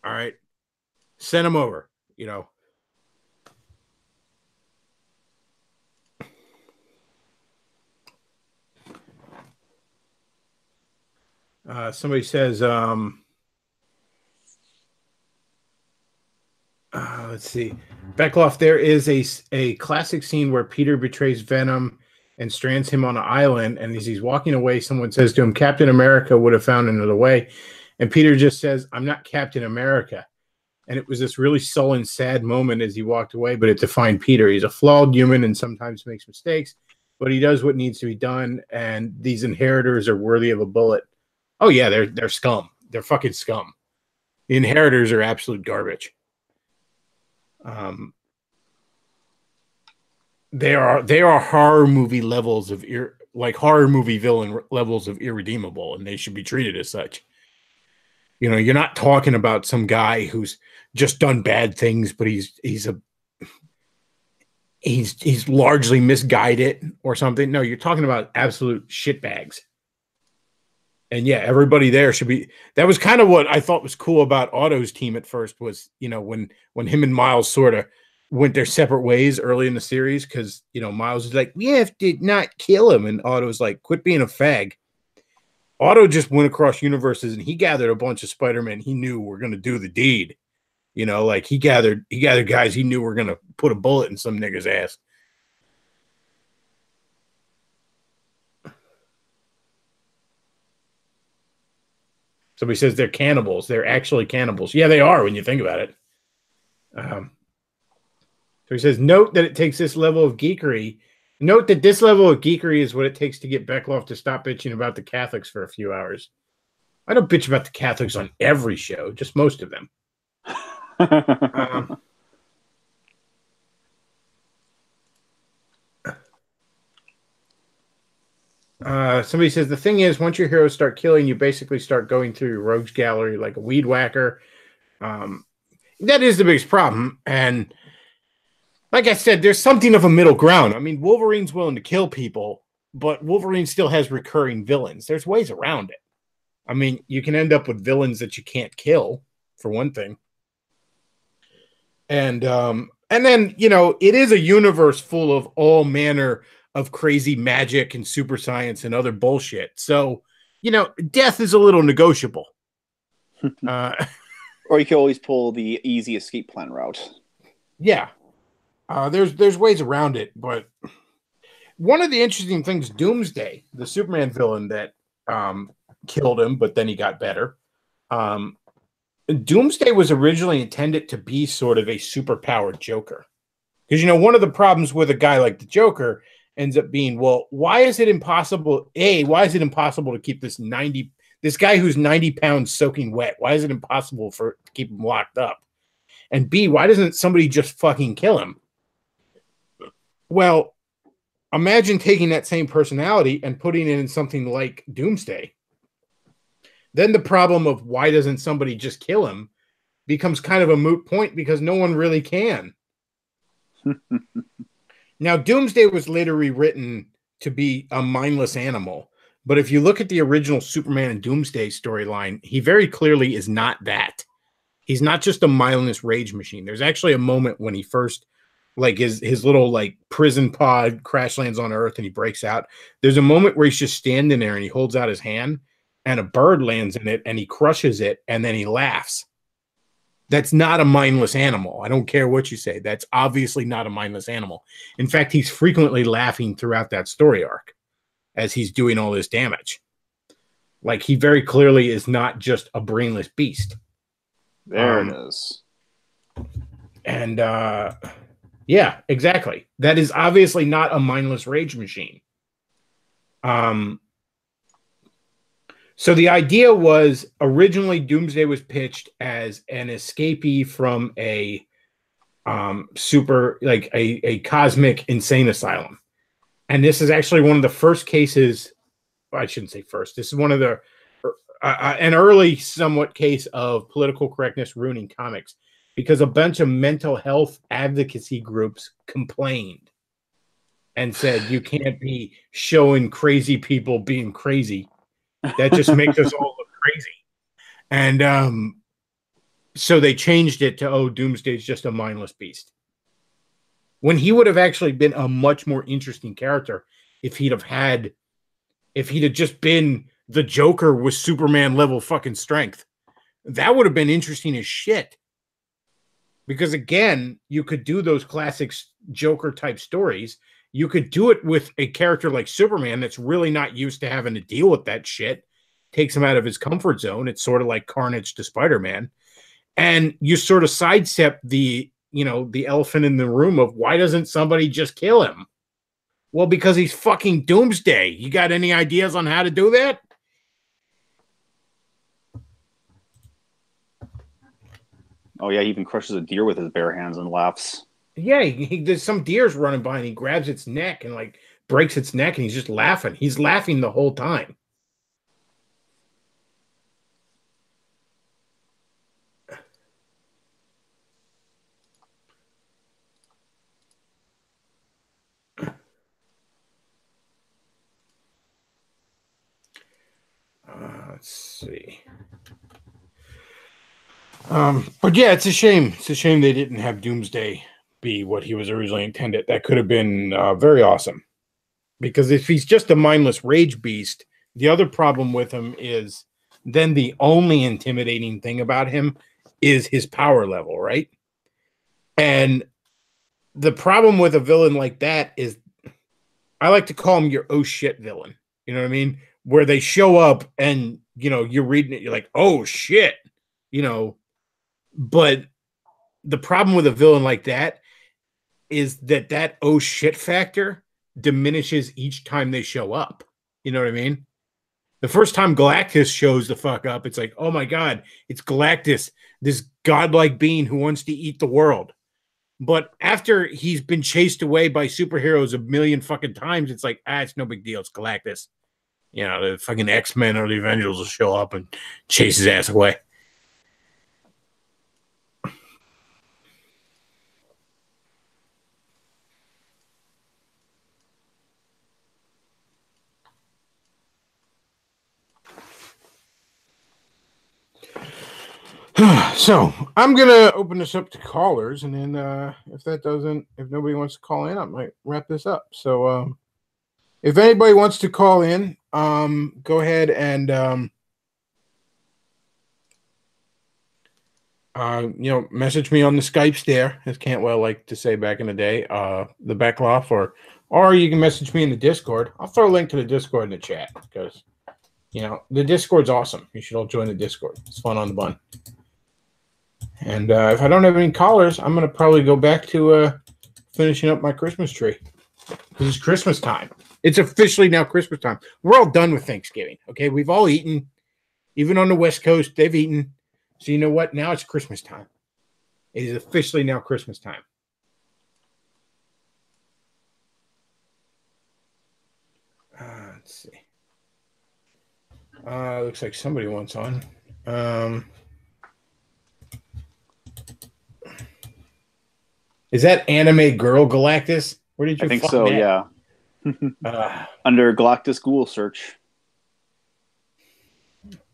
All right. Send them over, Somebody says, let's see. Bechtloff, there is a classic scene where Peter betrays Venom and strands him on an island, and as he's walking away, someone says to him, Captain America would have found another way. And Peter just says, "I'm not Captain America." And it was this really sullen, sad moment as he walked away, but it defined Peter. He's a flawed human and sometimes makes mistakes, but he does what needs to be done. And these inheritors are worthy of a bullet. Oh yeah, they're scum. They're fucking scum. The inheritors are absolute garbage. They are horror movie levels of horror movie villain levels of irredeemable, and they should be treated as such. You know, you're not talking about some guy who's just done bad things, but he's largely misguided or something. No, you're talking about absolute shitbags. And yeah, everybody there should be. That was kind of what I thought was cool about Otto's team at first was, you know, when him and Miles sort of went their separate ways early in the series, because, you know, Miles was like, we have to not kill him, and Otto's like, quit being a fag. Otto just went across universes and he gathered a bunch of Spider-Men he knew were going to do the deed. You know, like he gathered guys he knew were going to put a bullet in some nigga's ass. Somebody says they're cannibals. They're actually cannibals. Yeah, they are when you think about it. So he says, note that it takes this level of geekery. Note that this level of geekery is what it takes to get Bechtloff to stop bitching about the Catholics for a few hours. I don't bitch about the Catholics on every show, just most of them. Somebody says, the thing is, once your heroes start killing, you basically start going through your rogues gallery like a weed whacker. That is the biggest problem. And like I said, there's something of a middle ground. I mean, Wolverine's willing to kill people, but Wolverine still has recurring villains. There's ways around it. I mean, you can end up with villains that you can't kill, for one thing. And then, you know, it is a universe full of all manner of crazy magic and super science and other bullshit. So, you know, death is a little negotiable. Or you can always pull the easy escape plan route. Yeah. There's ways around it, but one of the interesting things, Doomsday, the Superman villain that killed him, but then he got better. Doomsday was originally intended to be sort of a superpowered Joker. Because, you know, one of the problems with a guy like the Joker ends up being, well, why is it impossible? Why is it impossible to keep this guy who's 90 pounds soaking wet? Why is it impossible to keep him locked up? And B, why doesn't somebody just fucking kill him? Well, imagine taking that same personality and putting it in something like Doomsday. Then the problem of why doesn't somebody just kill him becomes kind of a moot point because no one really can. Now, Doomsday was later rewritten to be a mindless animal. But if you look at the original Superman and Doomsday storyline, he very clearly is not that. He's not just a mindless rage machine. There's actually a moment when he first, like his little like prison pod crash lands on Earth and he breaks out. There's a moment where he's just standing there and he holds out his hand and a bird lands in it and he crushes it and then he laughs. That's not a mindless animal. I don't care what you say. That's obviously not a mindless animal. In fact, he's frequently laughing throughout that story arc as he's doing all this damage. Like, he very clearly is not just a brainless beast. There it is. And, yeah, exactly. That is obviously not a mindless rage machine. So the idea was originally Doomsday was pitched as an escapee from a a cosmic insane asylum. And this is actually one of the first cases, I shouldn't say first, this is one of the an early somewhat case of political correctness ruining comics, because a bunch of mental health advocacy groups complained and said, you can't be showing crazy people being crazy. That just makes us all look crazy. And so they changed it to, oh, Doomsday's just a mindless beast. When he would have actually been a much more interesting character if he'd have just been the Joker with Superman level fucking strength. That would have been interesting as shit. Because again, you could do those classic Joker type stories. You could do it with a character like Superman that's really not used to having to deal with that shit. takes him out of his comfort zone. It's sort of like Carnage to Spider-Man. And you sort of sidestep the elephant in the room of why doesn't somebody just kill him? Well, because he's fucking Doomsday. You got any ideas on how to do that? Oh, yeah, he even crushes a deer with his bare hands and laughs. Yeah, there's some deer's running by and he grabs its neck and like breaks its neck and he's just laughing. He's laughing the whole time. Let's see. But yeah, it's a shame. It's a shame they didn't have Doomsday be what he was originally intended. That could have been very awesome. Because if he's just a mindless rage beast, the other problem with him is then the only intimidating thing about him is his power level, right? And the problem with a villain like that is I like to call him your oh shit villain. You know what I mean? Where they show up and, you're reading it, you're like, oh shit, but the problem with a villain like that is that oh shit factor diminishes each time they show up. You know what I mean? The first time Galactus shows the fuck up, it's like, oh my God, it's Galactus, this godlike being who wants to eat the world. But after he's been chased away by superheroes a million fucking times, it's like, it's no big deal. It's Galactus. The fucking X-Men or the Avengers will show up and chase his ass away. So I'm gonna open this up to callers, and then if nobody wants to call in, I might wrap this up. So if anybody wants to call in, go ahead and message me on the Skypes there, as Cantwell liked to say back in the day, the Bechtloff, or you can message me in the Discord. I'll throw a link to the Discord in the chat because the Discord's awesome. You should all join the Discord. It's fun on the bun. And if I don't have any callers, I'm going to probably go back to finishing up my Christmas tree. Because it's Christmas time. It's officially now Christmas time. We're all done with Thanksgiving, okay? We've all eaten. Even on the West Coast, they've eaten. So you know what? Now it's Christmas time. It is officially now Christmas time. Let's see. Looks like somebody wants on. Is that anime girl Galactus? Where did you? I think so. That? Yeah. Under Galactus Google search.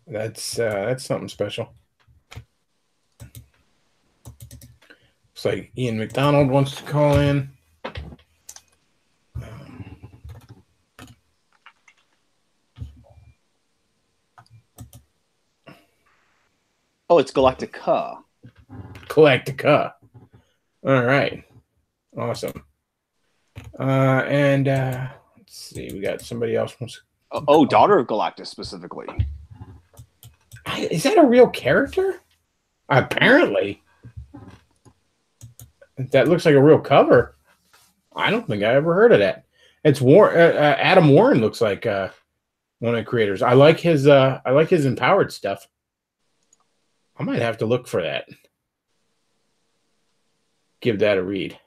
That's something special. Looks like Ian McDonald wants to call in. Oh, it's Galactica. Galactica. All right. Awesome. And let's see. We got somebody else wants. Oh, daughter of Galactus specifically. Is that a real character? Apparently. That looks like a real cover. I don't think I ever heard of that. It's Adam Warren looks like one of the creators. I like his empowered stuff. I might have to look for that. Give that a read.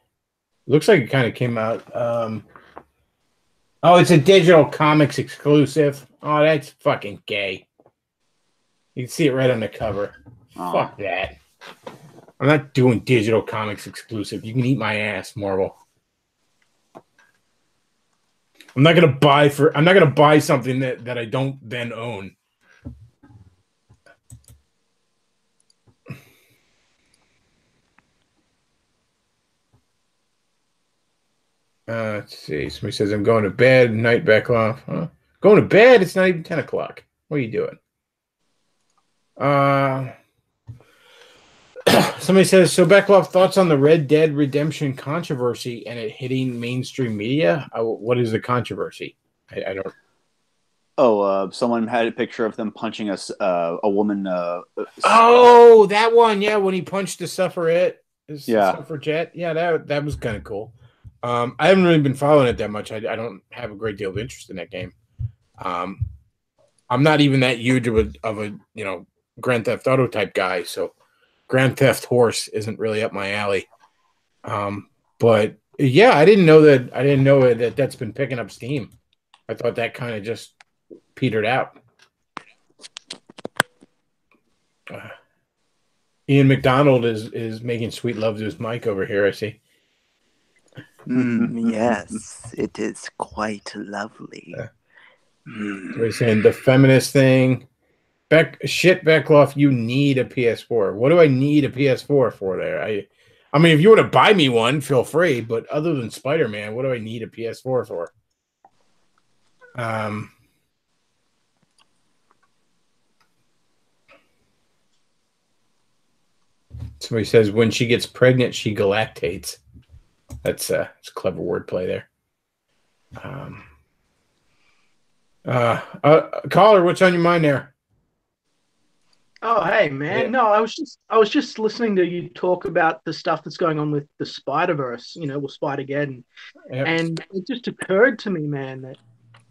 Looks like it kind of came out. Oh, it's a digital comics exclusive. Oh, that's fucking gay. You can see it right on the cover. Oh. Fuck that. I'm not doing digital comics exclusive. You can eat my ass, Marvel. I'm not gonna buy something that I don't then own. Let's see. Somebody says, I'm going to bed. Night Bechtloff. Huh? Going to bed? It's not even 10 o'clock. What are you doing? Somebody says, so Bechtloff, thoughts on the Red Dead Redemption controversy and it hitting mainstream media? What is the controversy? I don't. Someone had a picture of them punching a woman. Oh, that one, yeah, when he punched the suffragette. Yeah. Suffragette. Yeah, that was kind of cool. I haven't really been following it that much. I don't have a great deal of interest in that game. I'm not even that huge of a Grand Theft Auto type guy, so Grand Theft Horse isn't really up my alley. But yeah, I didn't know that that's been picking up steam. I thought that kind of just petered out. Ian McDonald is making sweet love to his mic over here, I see. Yes, it is quite lovely. So he's saying the feminist thing. Bechtloff, you need a PS4. What do I need a PS4 for there? I mean, if you want to buy me one, feel free. But other than Spider-Man, what do I need a PS4 for? Somebody says when she gets pregnant, she galactates. That's a clever wordplay there. Caller, what's on your mind there? Oh, hey, man. Yeah. No, I was just listening to you talk about the stuff that's going on with the Spider-Verse, with Spider-Geddon. Yep. And it just occurred to me, man, that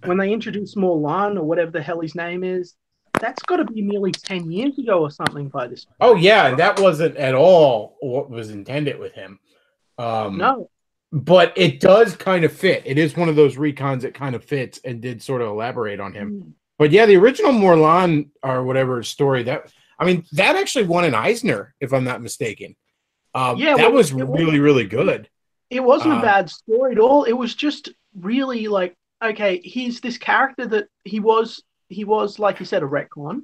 when they introduced Morlan or whatever the hell his name is, that's got to be nearly 10 years ago or something by this point. Oh, yeah, that wasn't at all what was intended with him. No. But it does kind of fit. It is one of those recons that kind of fits and did sort of elaborate on him. But yeah, the original Morlan or whatever story, that actually won an Eisner, if I'm not mistaken. That was really, really good. It wasn't a bad story at all. It was just really like, okay, he's this character that he was, like you said, a retcon,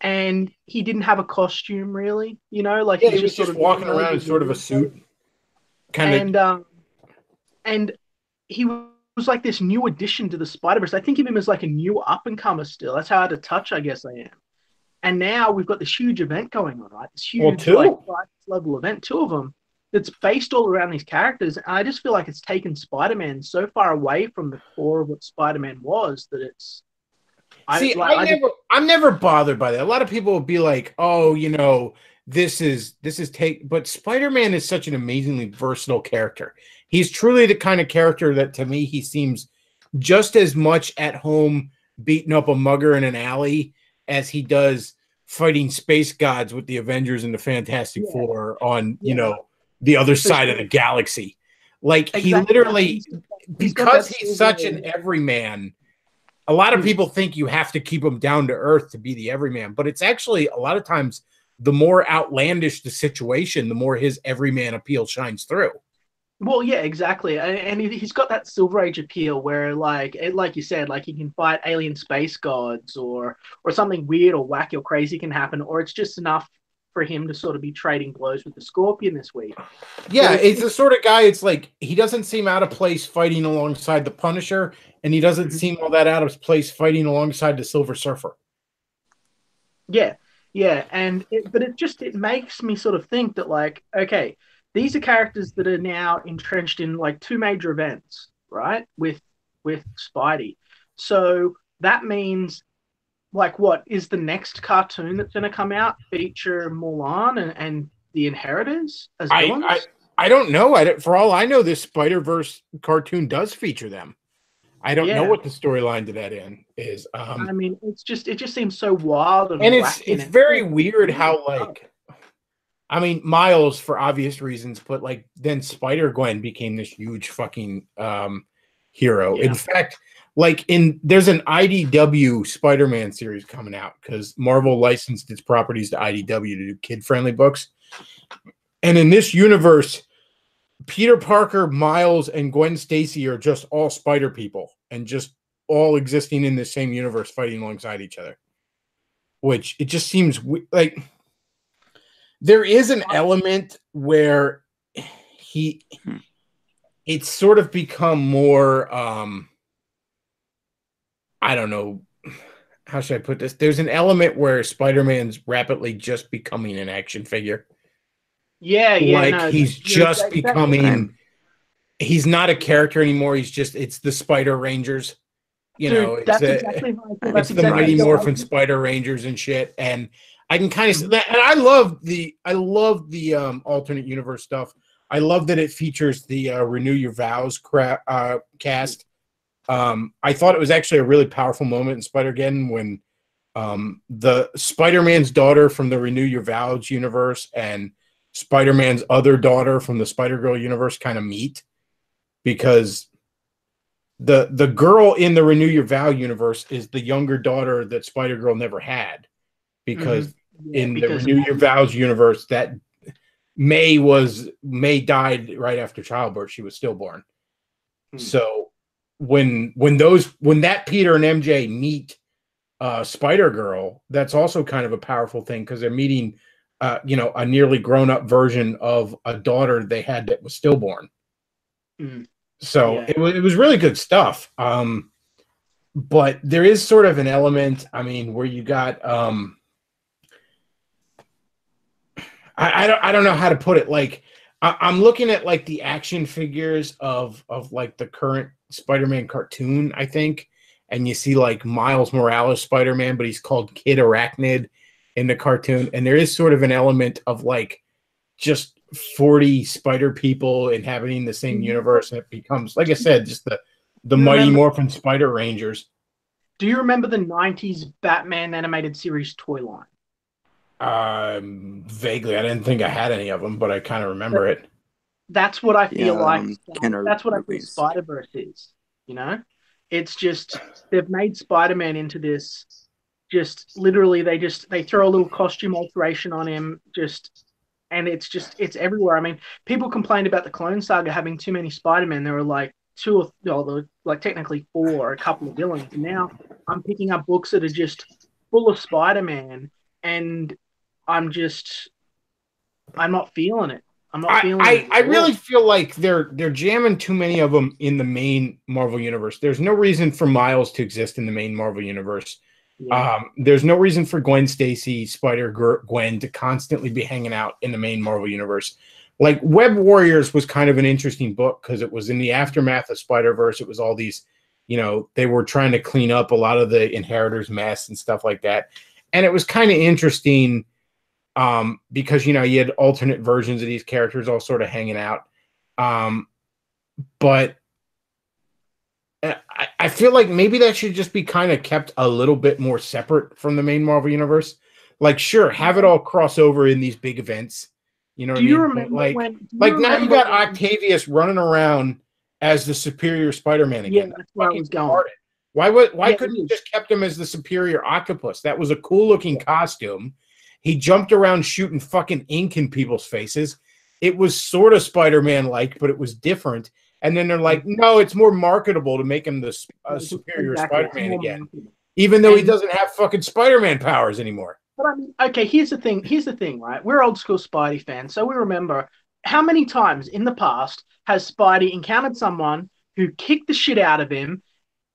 and he didn't have a costume really, like he was just walking around in sort of a suit. And he was like this new addition to the Spider-Verse. I think of him as like a new up-and-comer still. That's how out of touch I guess I am. And now we've got this huge event going on, right? This huge level event, 2 of them, that's based all around these characters. And I just feel like it's taken Spider-Man so far away from the core of what Spider-Man was that it's... I'm never bothered by that. A lot of people will be like, oh, this is but Spider-Man is such an amazingly versatile character. He's truly the kind of character that to me he seems just as much at home beating up a mugger in an alley as he does fighting space gods with the Avengers and the Fantastic Four on the other side of the galaxy. Like he literally, because he's such an everyman. A lot of people think you have to keep him down to earth to be the everyman, but it's actually a lot of times the more outlandish the situation, the more his everyman appeal shines through. Well, yeah, exactly. And he's got that Silver Age appeal where, like you said, like he can fight alien space gods or something weird or wacky or crazy can happen, or it's just enough for him to sort of be trading blows with the Scorpion this week. Yeah, it's the sort of guy, it's like he doesn't seem out of place fighting alongside the Punisher, and he doesn't seem all that out of place fighting alongside the Silver Surfer. Yeah, but it makes me sort of think that, like, okay, these are characters that are now entrenched in like 2 major events, right? With Spidey. So that means, like, what is the next cartoon that's going to come out feature Morlan and the Inheritors as villains? I don't know. For all I know, this Spider-Verse cartoon does feature them. I don't know what the storyline to that end is. It just seems so wild and it's very weird how, like, Miles for obvious reasons, but like then Spider-Gwen became this huge fucking hero. Yeah. In fact, like there's an IDW Spider-Man series coming out because Marvel licensed its properties to IDW to do kid-friendly books. And in this universe, Peter Parker, Miles, and Gwen Stacy are just all spider people and just all existing in the same universe fighting alongside each other. Which it just seems like there is an element where it's sort of become more, I don't know, how should I put this? There's an element where Spider-Man's rapidly just becoming an action figure. He's just becoming, he's not a character anymore. It's the Spider Rangers. You Dude, know, that's exactly how I feel. That's it's the exactly Mighty how I Morphin feel. Spider Rangers and shit, and I can kind of Mhm. that. And I love the alternate universe stuff. I love that it features the Renew Your Vows cast. I thought it was actually a really powerful moment in Spider-Geddon when the Spider-Man's daughter from the Renew Your Vows universe and Spider-Man's other daughter from the Spider-Girl universe kind of meet, because the girl in the Renew Your Vow universe is the younger daughter that Spider-Girl never had, because Yeah, in the because Renew Your Vows universe, that May died right after childbirth. She was stillborn. So when that Peter and MJ meet Spider Girl, that's also kind of a powerful thing, because they're meeting a nearly grown up version of a daughter they had that was stillborn. So Yeah. it was really good stuff. But there is sort of an element, I mean, where you got I don't know how to put it. Like I'm looking at like the action figures of like the current Spider-Man cartoon, I think, and you see like Miles Morales Spider-Man, but he's called Kid Arachnid in the cartoon, and there is sort of an element of like just 40 spider people inhabiting the same universe, and it becomes, like I said, just the Mighty Morphin Spider Rangers. Do you remember the 90s Batman animated series toy line? Vaguely. I didn't think I had any of them, but I kind of remember it. That's what I feel Yeah, like. Kenner That's what I feel released. Spider-Verse is. You know, it's just they've made Spider-Man into this. Just literally, they throw a little costume alteration on him. And it's everywhere. I mean, people complained about the Clone Saga having too many Spider-Men. There were like two or there were like technically four, a couple of villains. And now I'm picking up books that are just full of Spider-Man, and I'm not feeling it. I'm not feeling it. I really feel like they're jamming too many of them in the main Marvel universe. There's no reason for Miles to exist in the main Marvel universe. Yeah. There's no reason for Gwen Stacy, Gwen to constantly be hanging out in the main Marvel universe. Like Web Warriors was kind of an interesting book because it was in the aftermath of Spider-Verse. It was all these, they were trying to clean up a lot of the Inheritors mess and stuff like that. And it was kind of interesting because, you had alternate versions of these characters all sort of hanging out. But I feel like maybe that should just be kind of kept a little bit more separate from the main Marvel universe. Like, sure, have it all cross over in these big events. You know what I mean? Do you remember now you got Octavius running around as the superior Spider-Man again. Yeah, that's where I was going. Why couldn't you just kept him as the superior octopus? That was a cool looking costume. He jumped around shooting fucking ink in people's faces. It was sort of Spider-Man like, but it was different. And then they're like, no, it's more marketable to make him the superior Spider-Man again, even though he doesn't have fucking Spider-Man powers anymore. But I mean, okay, here's the thing, right? We're old school Spidey fans, so we remember how many times in the past has Spidey encountered someone who kicked the shit out of him,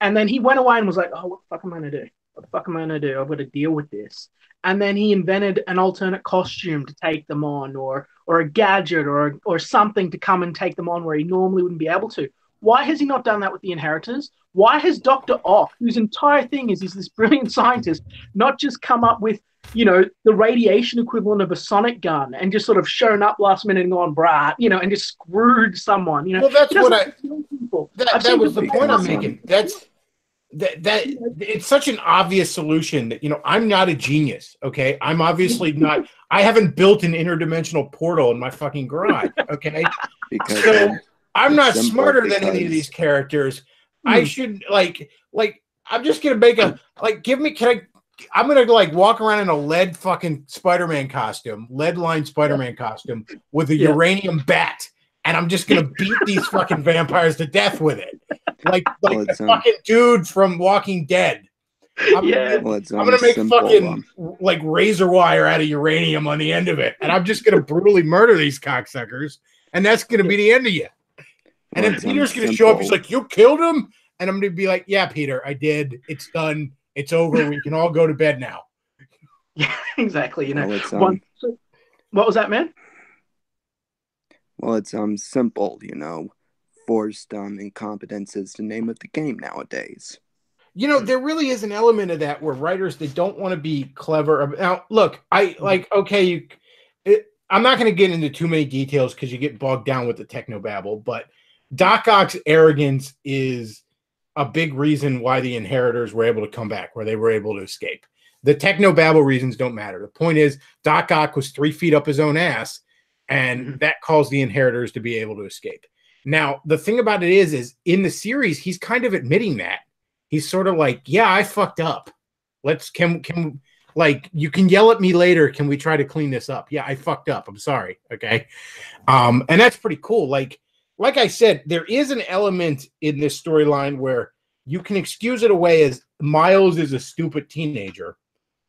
and then he went away and was like, oh, what the fuck am I going to do? What the fuck am I going to do? I've got to deal with this. And then he invented an alternate costume to take them on, or a gadget, or something to come and take them on where he normally wouldn't be able to. Why has he not done that with the Inheritors? Why has Dr. Ock, whose entire thing is he's this brilliant scientist, not just come up with, the radiation equivalent of a sonic gun and just sort of shown up last minute and gone, brah, and just screwed someone, Well, that's what that was the point I'm making. That it's such an obvious solution that, I'm not a genius. Okay. I'm obviously not, I haven't built an interdimensional portal in my fucking garage. Okay. So I'm not smarter than any of these characters. I should I'm just going to make I'm going to walk around in a lead fucking Spider-Man costume, lead line Spider-Man costume with a uranium bat. And I'm just going to beat these fucking vampires to death with it. Like the fucking dude from Walking Dead. I'm going to make fucking razor wire out of uranium on the end of it. And I'm just going to brutally murder these cocksuckers. And that's going to be the end of you. And then Peter's going to show up. He's like, you killed him? And I'm going to be like, yeah, Peter, I did. It's done. It's over. We can all go to bed now. Yeah, exactly. What was that, man? Well, it's simple, forced incompetence is the name of the game nowadays. You know, there really is an element of that where writers, they don't want to be clever. Now, look, I like, okay, I'm not going to get into too many details because you get bogged down with the technobabble, but Doc Ock's arrogance is a big reason why the Inheritors were able to come back, where they were able to escape. The technobabble reasons don't matter. The point is, Doc Ock was 3 feet up his own ass, and that caused the Inheritors to be able to escape. Now, the thing about it is in the series, he's kind of admitting that. He's sort of like, yeah, I fucked up. Can like, you can yell at me later. Can we try to clean this up? Yeah, I fucked up. I'm sorry. Okay. And that's pretty cool. Like I said, there is an element in this storyline where you can excuse it away as Miles is a stupid teenager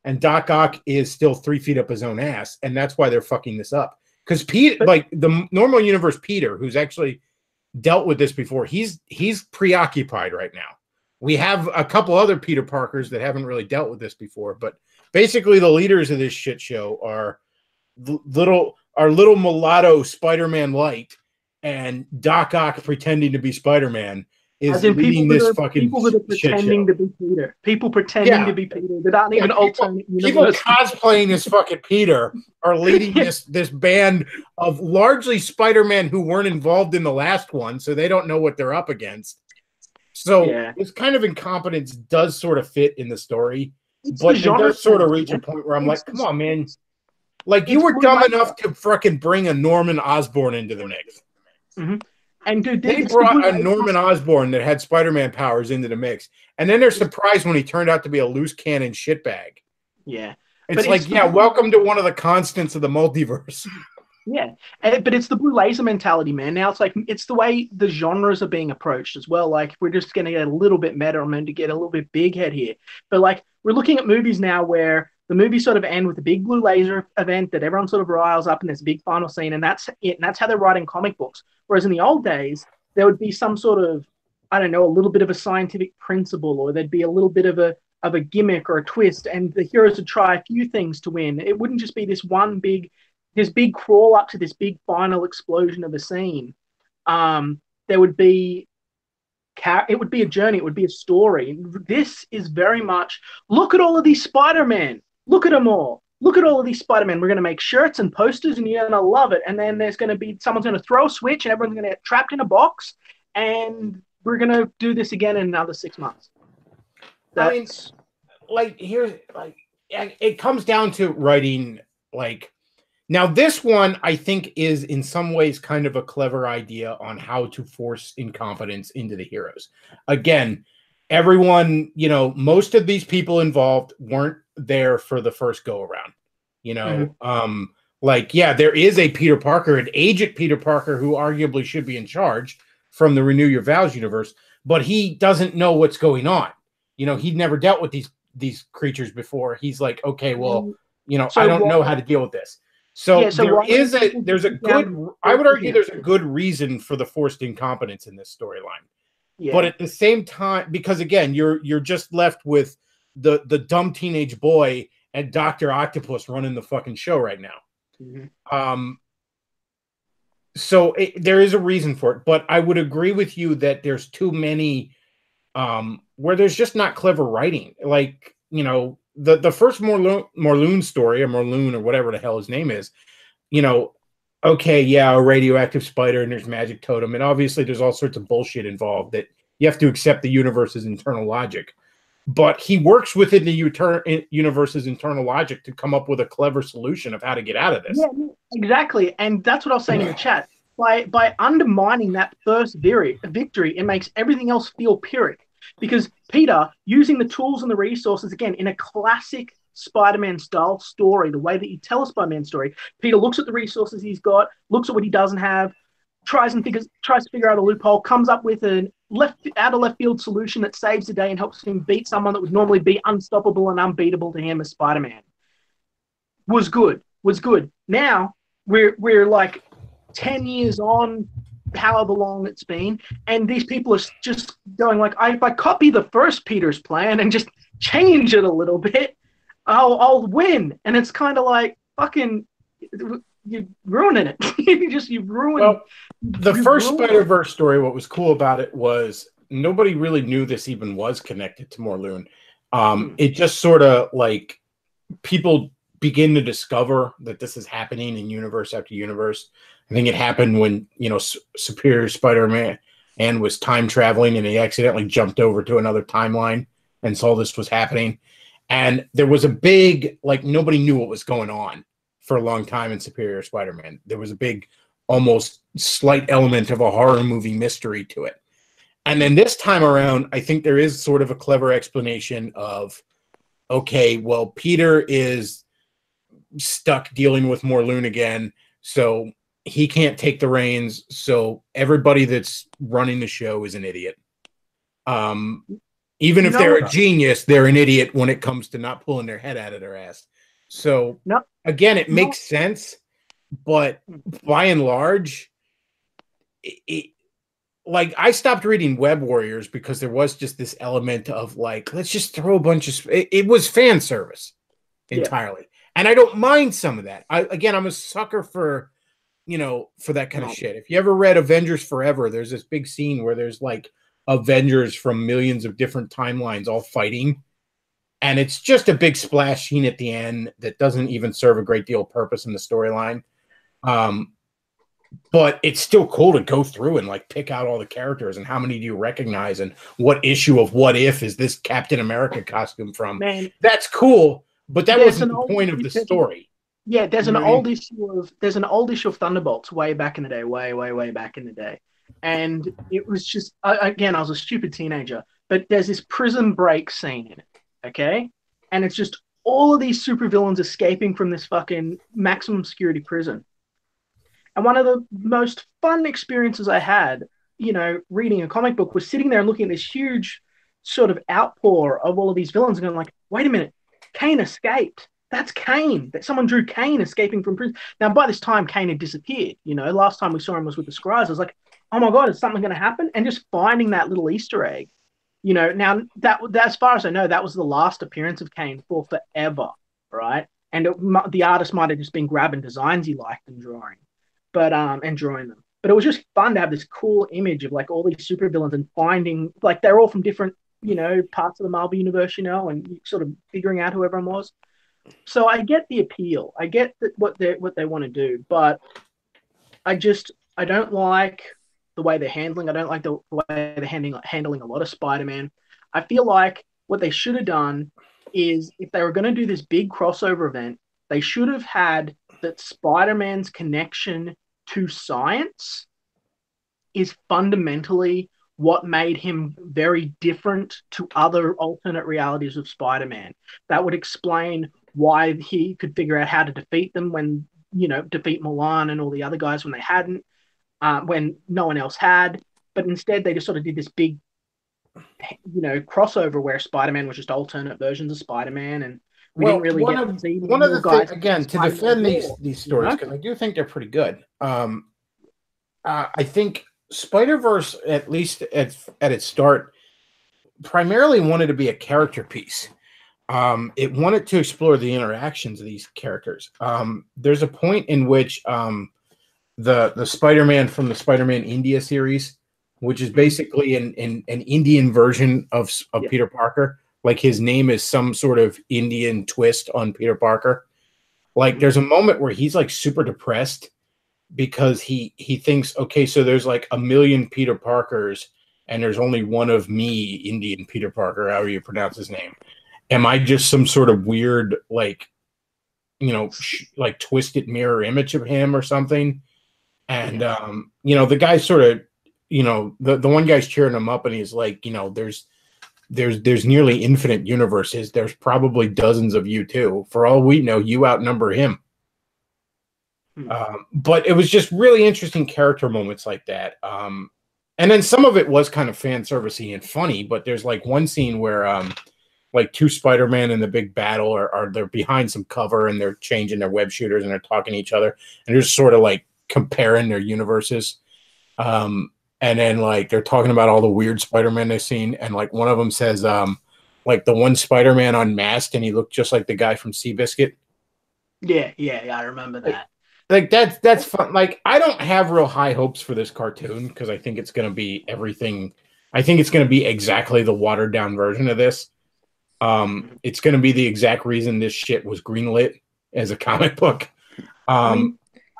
and Doc Ock is still 3 feet up his own ass. And that's why they're fucking this up. Because Pete, like the normal universe Peter, who's actually dealt with this before, he's preoccupied right now. We have a couple other Peter Parkers that haven't really dealt with this before, but basically the leaders of this shit show are little mulatto Spider-Man Light and Doc Ock pretending to be Spider-Man is leading this fucking people that are pretending to be Peter. People pretending to be Peter that aren't even alternate universe. People cosplaying as fucking Peter are leading this band of largely Spider-Man who weren't involved in the last one, so they don't know what they're up against. So this kind of incompetence does sort of fit in the story, but it does sort of reach a point where I'm like, come on, man. Like, you were dumb enough to fucking bring a Norman Osborn into the mix. Mm-hmm. And dude, they brought a Norman Osborn that had Spider-Man powers into the mix. And then they're surprised when he turned out to be a loose cannon shitbag. Yeah. It's like, welcome to one of the constants of the multiverse. Yeah, but it's the blue laser mentality, man. Now it's like, it's the way the genres are being approached as well. Like, we're just going to get a little bit meta, I'm going to get a little bit big head here. But like, we're looking at movies now where the movies sort of end with a big blue laser event that everyone sort of riles up in this big final scene, and that's it. And that's how they're writing comic books. Whereas in the old days, there would be some sort of, I don't know, a little bit of a scientific principle, or there'd be a little bit of a gimmick or a twist, and the heroes would try a few things to win. It wouldn't just be this big crawl up to this big final explosion of a scene. There would be, it would be a journey. It would be a story. This is very much, look at all of these Spider-Man. Look at them all. Look at all of these Spider-Man. We're going to make shirts and posters and you're going to love it. And then there's going to be, someone's going to throw a switch and everyone's going to get trapped in a box. And we're going to do this again in another 6 months. That's, it comes down to writing, like, now this one, I think, is in some ways kind of a clever idea on how to force incompetence into the heroes. Again, everyone, most of these people involved weren't there for the first go around. There is a Peter Parker, an agent Peter Parker, who arguably should be in charge from the Renew Your Vows universe, but he doesn't know what's going on. He'd never dealt with these creatures before. He's like, okay, well, I don't know how to deal with this. So there's a good reason for the forced incompetence in this storyline. Yeah. But at the same time, because again, you're just left with the dumb teenage boy and Dr. Octopus running the fucking show right now. Mm-hmm. So there is a reason for it, but I would agree with you that there's too many where there's just not clever writing. Like, the first Morlun story, or Morlun, or whatever the hell his name is, a radioactive spider and there's magic totem, and obviously there's all sorts of bullshit involved that you have to accept the universe's internal logic. But he works within the universe's internal logic to come up with a clever solution of how to get out of this. Yeah, exactly. And that's what I was saying in the chat. By undermining that first victory, it makes everything else feel Pyrrhic. Because Peter, using the tools and the resources, again, in a classic Spider-Man style story, the way that you tell a Spider-Man story, Peter looks at the resources he's got, looks at what he doesn't have, tries to figure out a loophole, comes up with an out of left field solution that saves the day and helps him beat someone that would normally be unstoppable and unbeatable to him as Spider-Man. Was good. Now we're like 10 years on, however long it's been, and these people are just going like, if I copy the first Peter's plan and just change it a little bit, I'll win. And it's kind of like, fucking, you're ruining it. you ruined. Well, the first Spider-Verse story, what was cool about it was nobody really knew this even was connected to Morlun. It just sort of like people begin to discover that this is happening in universe after universe. I think it happened when, you know, Superior Spider-Man and was time traveling and he accidentally jumped over to another timeline and saw this was happening. And there was a big, like, nobody knew what was going on for a long time in Superior Spider-Man. There was a big, almost slight element of a horror movie mystery to it. And then this time around, I think there is sort of a clever explanation of, okay, well, Peter is stuck dealing with Morlun again, so he can't take the reins. So everybody that's running the show is an idiot. Even if they're a genius, they're an idiot when it comes to not pulling their head out of their ass. So again, it makes sense, but by and large, like, I stopped reading Web Warriors because there was just this element of like, let's just throw a bunch of it was fan service entirely. And I don't mind some of that. I'm a sucker for, you know, for that kind of shit. If you ever read Avengers Forever, there's this big scene where there's like Avengers from millions of different timelines all fighting. And it's just a big splash scene at the end that doesn't even serve a great deal of purpose in the storyline. But it's still cool to go through and like pick out all the characters and how many do you recognize and what issue of What If is this Captain America costume from. Man, that's cool, but that wasn't the point of the story. Yeah, there's an old issue of Thunderbolts way back in the day, way back in the day. And it was just, again, I was a stupid teenager, but there's this prison break scene in it, okay? And it's just all of these supervillains escaping from this fucking maximum security prison. And one of the most fun experiences I had, you know, reading a comic book was sitting there and looking at this huge sort of outpour of all of these villains and going like, wait a minute, Kane escaped. That's Kane. That someone drew Kane escaping from prison. Now, by this time, Kane had disappeared. You know, last time we saw him was with the Scribes. I was like, oh my God, is something going to happen? And just finding that little Easter egg, you know, now that as far as I know, that was the last appearance of Kane for forever, right? And the artist might have just been grabbing designs he liked and drawing. But and drawing them. But it was just fun to have this cool image of like all these supervillains and finding like they're all from different, you know, parts of the Marvel universe, you know, and sort of figuring out who everyone was. So I get the appeal. I get what they want to do, but I don't like the way they're handling. I don't like the way they're handling a lot of Spider-Man. I feel like what they should have done is if they were going to do this big crossover event, they should have had that Spider-Man's connection to science is fundamentally what made him very different to other alternate realities of Spider-Man. That would explain why he could figure out how to defeat them when, you know, defeat Milan and all the other guys when they hadn't, when no one else had. But instead, they just sort of did this big, you know, crossover where Spider-Man was just alternate versions of Spider-man, and we didn't really get to see one of the things, again, to defend these stories, because I do think they're pretty good. I think Spider-Verse, at least at its start, primarily wanted to be a character piece. It wanted to explore the interactions of these characters. There's a point in which the Spider-Man from the Spider-Man India series, which is basically an Indian version of Peter Parker. Like his name is some sort of Indian twist on Peter Parker. Like there's a moment where he's like super depressed because he thinks, okay, so there's like a million Peter Parkers and there's only one of me, Indian Peter Parker, however you pronounce his name. Am I just some sort of weird, like, you know, like twisted mirror image of him or something? And, you know, the guy sort of, you know, the one guy's cheering him up and he's like, you know, there's nearly infinite universes. There's probably dozens of you too. For all we know, you outnumber him. But it was just really interesting character moments like that. And then some of it was kind of fan servicey and funny, but there's like one scene where like two Spider-Man in the big battle are they're behind some cover and they're changing their web shooters and they're talking to each other and they're just sort of like comparing their universes. And then like they're talking about all the weird Spider-Man they've seen, and like one of them says, like the one Spider-Man unmasked and he looked just like the guy from Seabiscuit. Yeah, I remember that. Like that's fun. Like I don't have real high hopes for this cartoon because I think it's going to be everything I think it's going to be exactly the watered down version of this. It's going to be the exact reason this shit was greenlit as a comic book. I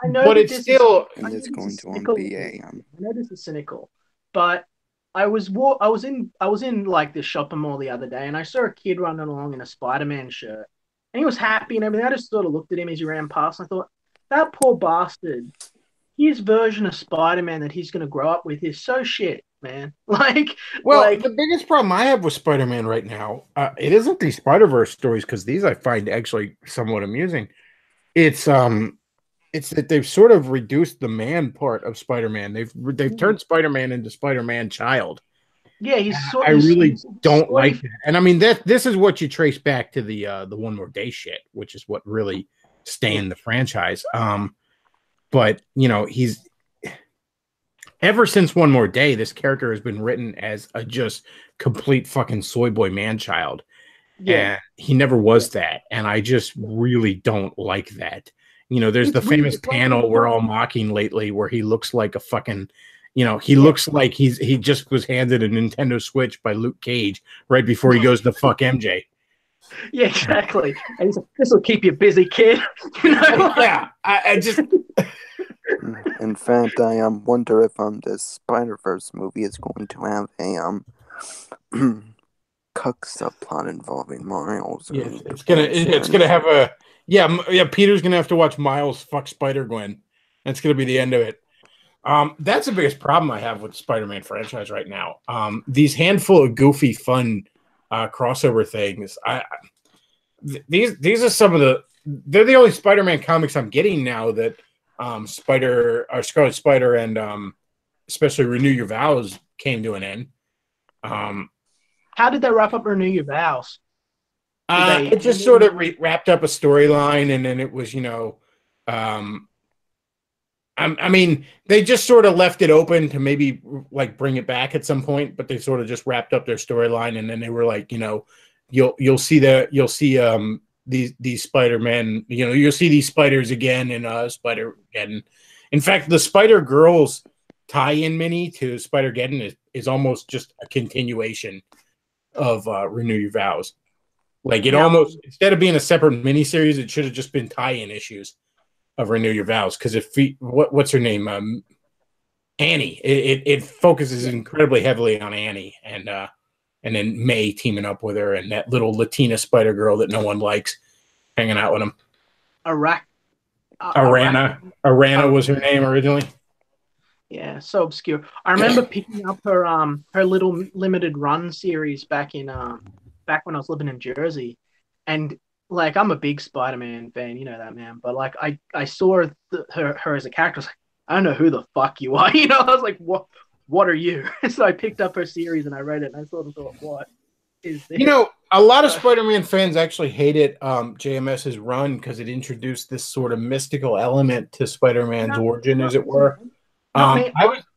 know but that it's still. And it's going to be a. I know this is cynical, but I was in like this shopping mall the other day, and I saw a kid running along in a Spider-Man shirt, and he was happy and everything. I just sort of looked at him as he ran past, and I thought, that poor bastard. His version of Spider-Man that he's going to grow up with is so shit, man. The biggest problem I have with Spider-Man right now, it isn't these Spider-Verse stories, because these I find actually somewhat amusing. It's that they've sort of reduced the man part of Spider-Man. They've turned Spider-Man into Spider-Man child. Yeah, I really don't like that. And I mean this is what you trace back to the One More Day shit, which is what really stained the franchise. But he's ever since One More Day, this character has been written as a just complete fucking soy boy man child. Yeah. And he never was that. And I just really don't like that. There's the famous panel we're all mocking lately where he looks like a fucking, he looks like he just was handed a Nintendo Switch by Luke Cage right before he goes to fuck MJ. Yeah, exactly. And he's like, this will keep you busy, kid. Yeah, I just. In fact, I wonder if this Spider-Verse movie is going to have a cuck subplot involving Miles. Yeah, it's gonna have a Peter's gonna have to watch Miles fuck Spider-Gwen. That's gonna be the end of it. That's the biggest problem I have with the Spider-Man franchise right now. These handful of goofy, fun crossover things. These are some of they're the only Spider-Man comics I'm getting now that Scarlet Spider and especially Renew Your Vows came to an end. How did they wrap up Renew Your Vows? It just sort of wrapped up a storyline, and then it was, I mean, they just sort of left it open to maybe like bring it back at some point, but they sort of just wrapped up their storyline, and then they were like, you'll see these Spider-Man, you'll see these spiders again in Spider-Geddon. In fact, the Spider-Girls tie-in mini to Spider-Geddon is almost just a continuation of Renew Your Vows. Like it almost, instead of being a separate miniseries, it should have just been tie-in issues of Renew Your Vows. Because what's her name? Annie. It focuses incredibly heavily on Annie, and then May teaming up with her, and that little Latina Spider Girl that no one likes hanging out with him. Arana was her name originally. Yeah, so obscure. I remember picking up her little limited run series back when I was living in Jersey, and like I'm a big Spider-Man fan, you know that, man. But like I saw her as a character, I was like, I don't know who the fuck you are, I was like, what are you? So I picked up her series and I read it, and I sort of thought, what is this? A lot of Spider-Man fans actually hated JMS's run because it introduced this sort of mystical element to Spider-Man's origin, as it were. I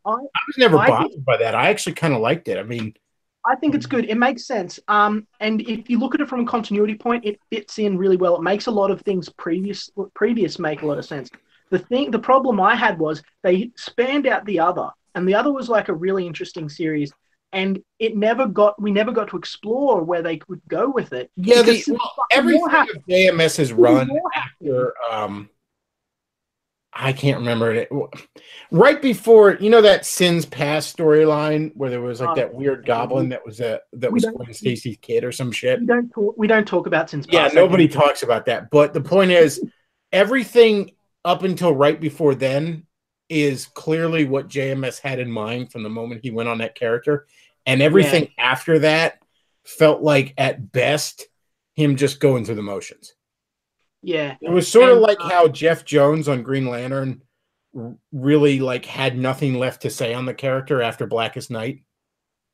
was never bothered by that. I actually kind of liked it. I mean, I think it's good. It makes sense. And if you look at it from a continuity point, it fits in really well. It makes a lot of things previous make a lot of sense. The problem I had was they spanned out the other, and the other was like a really interesting series, and we never got to explore where they could go with it. Yeah, everything of JMS has run after. I can't remember it. Right before, that Sins Past storyline where there was like that weird goblin that was Gwen Stacy's kid or some shit. We don't talk about Sins Past. Yeah, nobody talks about that. But the point is, everything up until right before then is clearly what JMS had in mind from the moment he went on that character, and everything after that felt like at best him just going through the motions. Yeah, it was sort of like how Jeff Jones on Green Lantern really like had nothing left to say on the character after Blackest Night.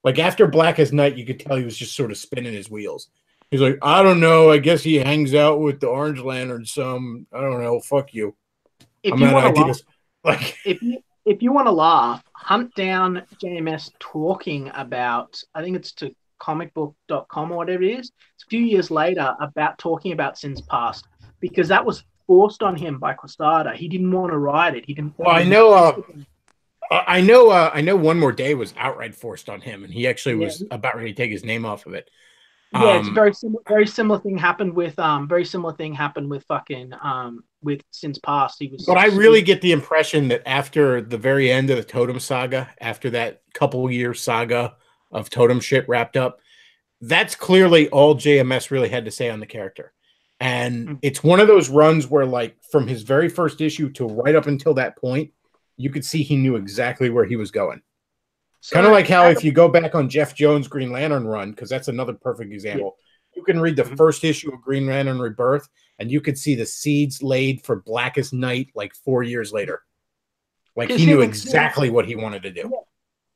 Like after Blackest Night, you could tell he was just sort of spinning his wheels. He's like, I don't know. I guess he hangs out with the Orange Lantern some. I don't know. Fuck you. If you want to laugh, hunt down JMS talking about. I think it's to comicbook.com or whatever it is. It's a few years later about talking about Sins Past. Because that was forced on him by Quesada. He didn't want to write it. He didn't. Well, I know. I know One More Day was outright forced on him, and he actually Yeah, was about ready to take his name off of it. yeah, it's Um, very similar thing happened with very similar thing happened with fucking with Sin's Past. but I really get the impression that after the very end of the Totem saga, after that couple year saga of Totem shit wrapped up, that's clearly all JMS really had to say on the character. And it's one of those runs where, like, from his very first issue to right up until that point, you could see he knew exactly where he was going. So, kind of like how if you go back on Jeff Jones' Green Lantern run, because that's another perfect example, you can read the first issue of Green Lantern Rebirth, and you could see the seeds laid for Blackest Night like 4 years later. Like he knew exactly what he wanted to do.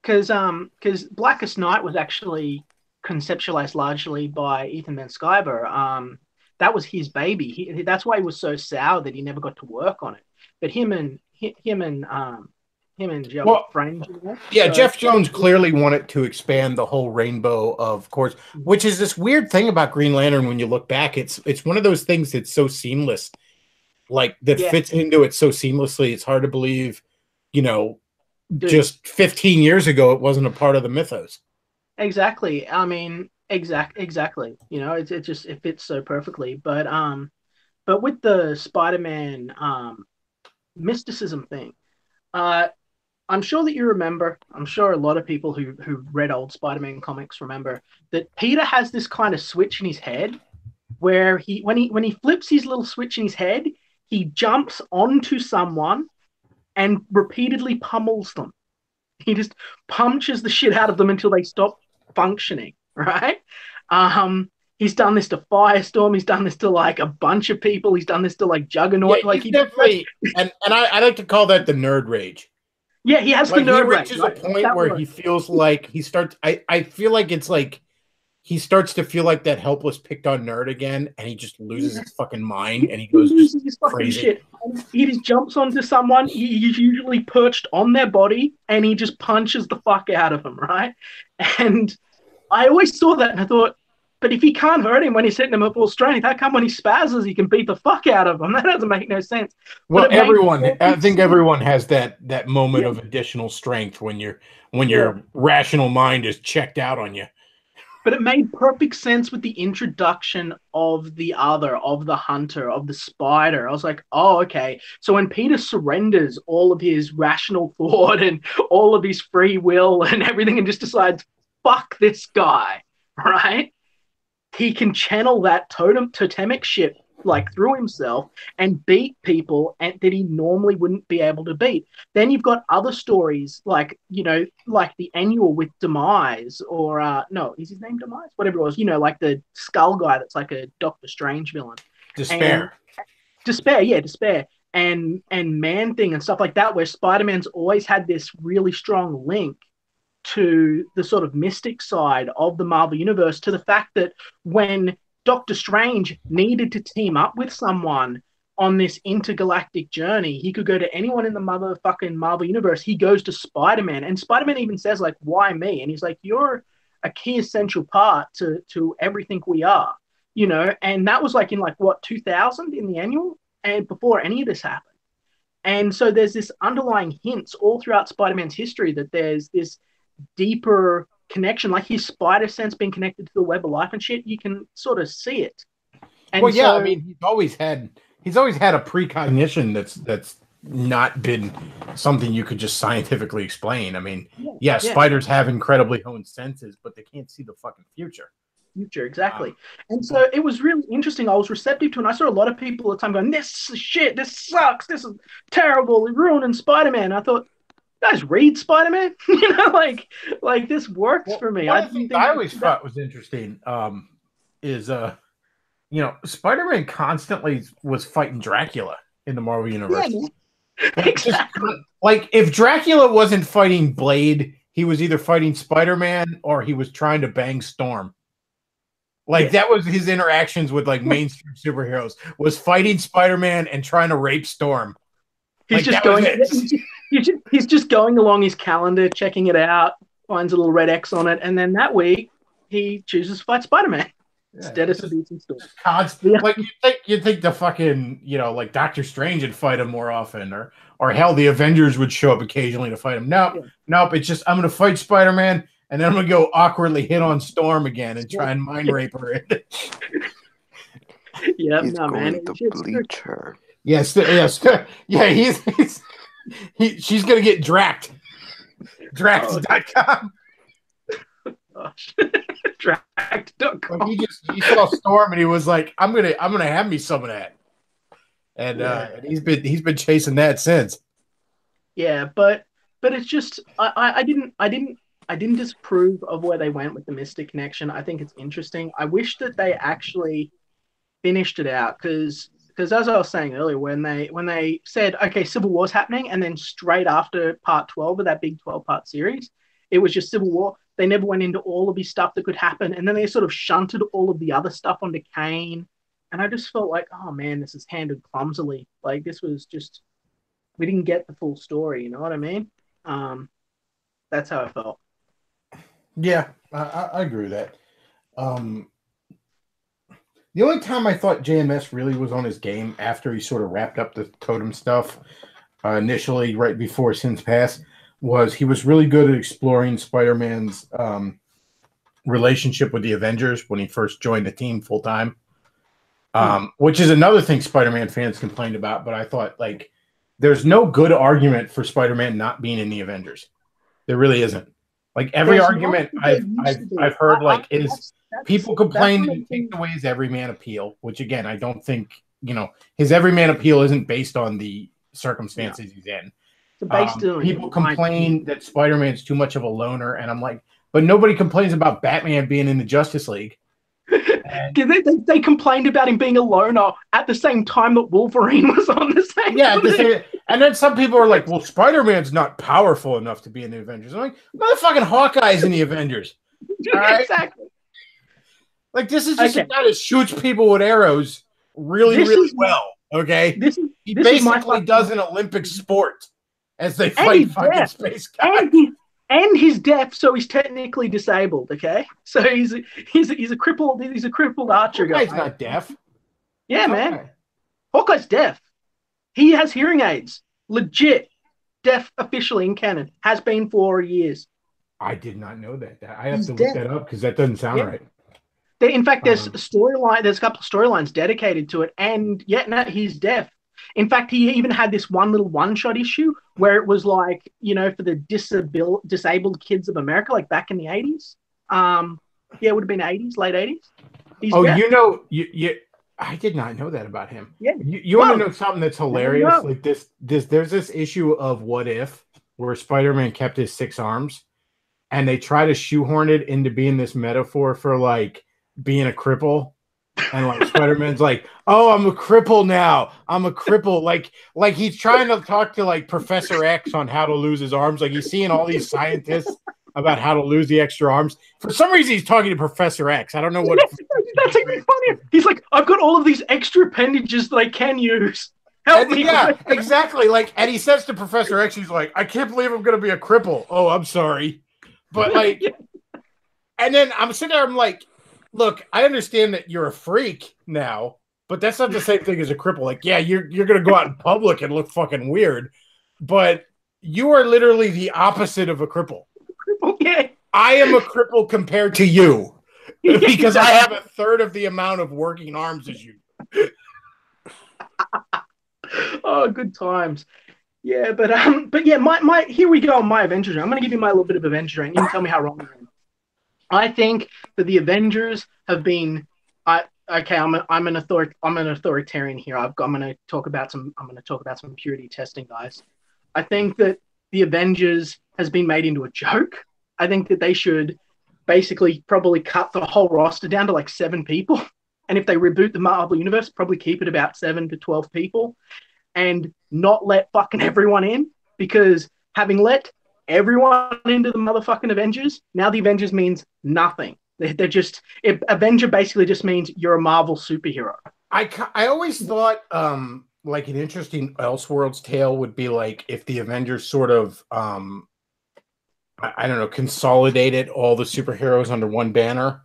Because Blackest Night was actually conceptualized largely by Ethan Van Sciver. That was his baby. That's why he was so sour that he never got to work on it. But him and Joe friends. Yeah, so, Jeff Jones clearly wanted to expand the whole rainbow of course, which is this weird thing about Green Lantern when you look back. It's one of those things that's so seamless, like that fits into it so seamlessly. It's hard to believe, just 15 years ago it wasn't a part of the mythos. Exactly. I mean, exactly. It fits so perfectly. But with the Spider-Man mysticism thing, I'm sure that you remember, I'm sure a lot of people who read old Spider-Man comics remember that Peter has this kind of switch in his head where when he flips his little switch in his head, he jumps onto someone and repeatedly pummels them. He just punches the shit out of them until they stop functioning, right? He's done this to Firestorm. He's done this to like a bunch of people. He's done this to like Juggernaut. Yeah, he definitely, and I like to call that the nerd rage. Yeah, he has the nerd rage. He reaches a point where he feels like he starts. I feel like it's like he starts to feel like that helpless picked on nerd again, and he just loses his fucking mind, and he goes just his crazy. Shit. He just jumps onto someone. He's usually perched on their body, and he just punches the fuck out of them, right? And I always saw that, and I thought, but if he can't hurt him when he's hitting him at full strength, how come when he spazzes he can beat the fuck out of him? That doesn't make no sense. Well, I think everyone has that moment of additional strength when your rational mind is checked out on you. But it made perfect sense with the introduction of the hunter, of the spider. I was like, oh, okay. So when Peter surrenders all of his rational thought and all of his free will and everything and just decides, fuck this guy, right? He can channel that totemic shit like through himself and beat people that he normally wouldn't be able to beat. Then you've got other stories like the annual with Demise or no, is his name Demise? Whatever it was, like the skull guy that's like a Doctor Strange villain. Despair. Despair. And Man-Thing and stuff like that, where Spider-Man's always had this really strong link to the sort of mystic side of the Marvel Universe, to the fact that when Doctor Strange needed to team up with someone on this intergalactic journey, he could go to anyone in the motherfucking Marvel Universe. He goes to Spider-Man, and Spider-Man even says, like, why me? And he's like, you're a key essential part to everything we are, and that was like in 2000 in the annual, and before any of this happened. And so there's this underlying hints all throughout Spider-Man's history that there's this deeper connection, like his spider sense being connected to the web of life and shit. You can sort of see it. And I mean, he's always had a precognition that's not been something you could just scientifically explain. I mean, spiders have incredibly honed senses, but they can't see the fucking future. Exactly. And so it was really interesting. I was receptive to it, and I saw a lot of people at the time going, this is shit, this sucks, this is terrible, ruining Spider-Man. I thought, guys, read Spider-Man? Like this works for me. I always thought was interesting is Spider-Man constantly was fighting Dracula in the Marvel Universe. Yeah, exactly. Like if Dracula wasn't fighting Blade, he was either fighting Spider-Man or he was trying to bang Storm. That was his interactions with mainstream superheroes, was fighting Spider-Man and trying to rape Storm. He's just going. He's just going along his calendar, checking it out, finds a little red X on it, and then that week he chooses to fight Spider-Man instead of seducing Storm. Like you'd think the fucking Doctor Strange would fight him more often, or hell, the Avengers would show up occasionally to fight him. Nope. It's just I'm going to fight Spider-Man, and then I'm going to go awkwardly hit on Storm again and try and mind rape her. Yeah, He's no, man. going to It's bleach her. Yes. Yeah, she's going to get dracked. Drax.com. Gosh. Dragged.com. He saw Storm and he was like, I'm gonna have me some of that. And he's been chasing that since. Yeah, but it's just I didn't disapprove of where they went with the Mystic connection. I think it's interesting. I wish that they actually finished it out because as I was saying earlier, when they said, okay, Civil War's happening, and then straight after part 12 of that big 12-part series, it was just Civil War. They never went into all of the stuff that could happen, and then they sort of shunted all of the other stuff onto Kane. And I just felt like, oh man, this is handled clumsily. Like this was just, we didn't get the full story. You know what I mean? That's how I felt. Yeah, I agree with that. The only time I thought JMS really was on his game after he sort of wrapped up the Totem stuff initially, right before Sins Past, was he was really good at exploring Spider-Man's relationship with the Avengers when he first joined the team full time, which is another thing Spider-Man fans complained about. But I thought, like, there's no good argument for Spider-Man not being in the Avengers. There really isn't. Like every argument I've heard, like, is people complain that he takes away his everyman appeal, which again I don't think, his everyman appeal isn't based on the circumstances he's in. People complain that Spider-Man's too much of a loner, and I'm like, but nobody complains about Batman being in the Justice League. They complained about him being a loner at the same time that Wolverine was on the same. Yeah, and then some people are like, well, Spider-Man's not powerful enough to be in the Avengers. I'm like, motherfucking Hawkeye's in the Avengers. All right? Exactly. Like, this is just a guy that shoots people with arrows really well, okay? He basically does an Olympic sport as they fight fucking space guys. And he's deaf, so he's technically disabled, okay? So he's a crippled archer guy. Hawkeye's not deaf. Yeah, man. Hawkeye's deaf. He has hearing aids. Legit. Deaf officially in canon. Has been for years. I did not know that. I have to look that up because that doesn't sound right. In fact, there's a storyline. There's a couple of storylines dedicated to it, and he's deaf. In fact, he even had this one little one-shot issue where it was like, for the disabled kids of America, like back in the 80s. It would have been 80s, late 80s. Deaf. I did not know that about him. Yeah. You want to know something that's hilarious? Like there's this issue of What If where Spider-Man kept his 6 arms, and they try to shoehorn it into being this metaphor for like being a cripple. And like Spider-Man's like, oh, I'm a cripple now. I'm a cripple. Like he's trying to talk to like Professor X on how to lose his arms. Like he's seeing all these scientists about how to lose the extra arms. For some reason, he's talking to Professor X. I don't know what. That's even funnier. He's like, I've got all of these extra appendages that I can use. Help me. Yeah, exactly. Like, and he says to Professor X, he's like, I can't believe I'm going to be a cripple. Oh, I'm sorry. But like, and then I'm sitting there, I'm like, look, I understand that you're a freak now, but that's not the same thing as a cripple. Like, yeah, you're going to go out in public and look fucking weird, but you are literally the opposite of a cripple. Yeah. I am a cripple compared to you because I have a third of the amount of working arms as you. Oh, good times. Yeah, but yeah, my here we go on my Avengers. I'm going to give you my little bit of Avengers, and you can tell me how wrong I am. I think that the Avengers have been. I'm an authoritarian here. I'm going to talk about some purity testing, guys. I think that the Avengers has been made into a joke. I think that they should basically probably cut the whole roster down to like 7 people, and if they reboot the Marvel Universe, probably keep it about 7 to 12 people, and not let fucking everyone in, because having let everyone into the motherfucking Avengers, now the Avengers means nothing. They're just, Avenger basically just means you're a Marvel superhero. I always thought like an interesting Elseworlds tale would be like if the Avengers sort of I don't know, consolidated all the superheroes under one banner.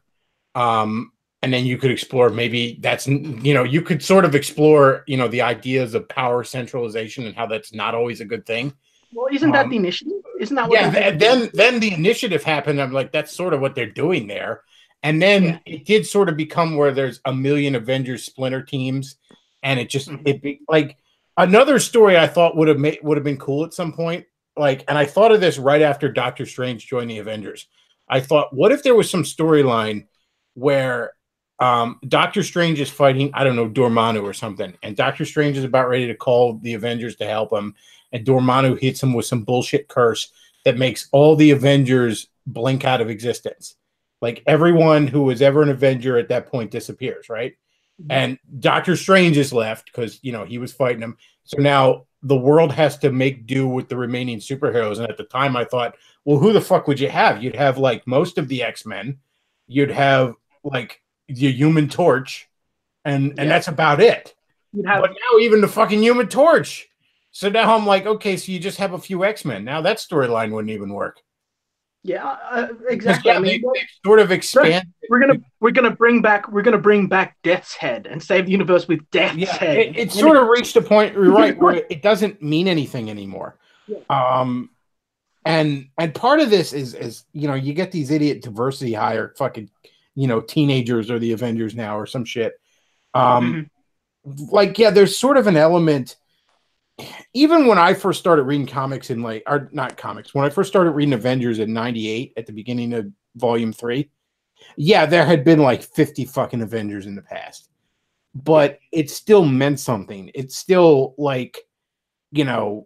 And then you could explore maybe that's, you could sort of explore, the ideas of power centralization and how that's not always a good thing. Well, isn't that the initiative? Isn't that what? Yeah, then the initiative happened. I'm like, that's sort of what they're doing there. And then it did sort of become where there's a million Avengers splinter teams, and it just like another story I thought would have been cool at some point. Like, and I thought of this right after Doctor Strange joined the Avengers. I thought, what if there was some storyline where Doctor Strange is fighting, I don't know, Dormammu or something, and Doctor Strange is about ready to call the Avengers to help him, and Dormammu hits him with some bullshit curse that makes all the Avengers blink out of existence. Like, everyone who was ever an Avenger at that point disappears, right? And Doctor Strange is left because, he was fighting him. So now the world has to make do with the remaining superheroes. And at the time I thought, well, who the fuck would you have? You'd have like most of the X-Men. You'd have like the Human Torch. And that's about it. But now even the fucking Human Torch. So now I'm like, okay, so you just have a few X-Men. Now that storyline wouldn't even work. Yeah, exactly. Yeah, they sort of expand. We're gonna bring back Death's Head and save the universe with Death's Head. It sort of reached a point, right, where it doesn't mean anything anymore. Yeah. And part of this is you get these idiot diversity hire fucking teenagers or the Avengers now or some shit. There's sort of an element. Even when I first started reading comics when I first started reading Avengers in 98 at the beginning of volume 3, there had been like 50 fucking Avengers in the past, but it still meant something. It's still like, the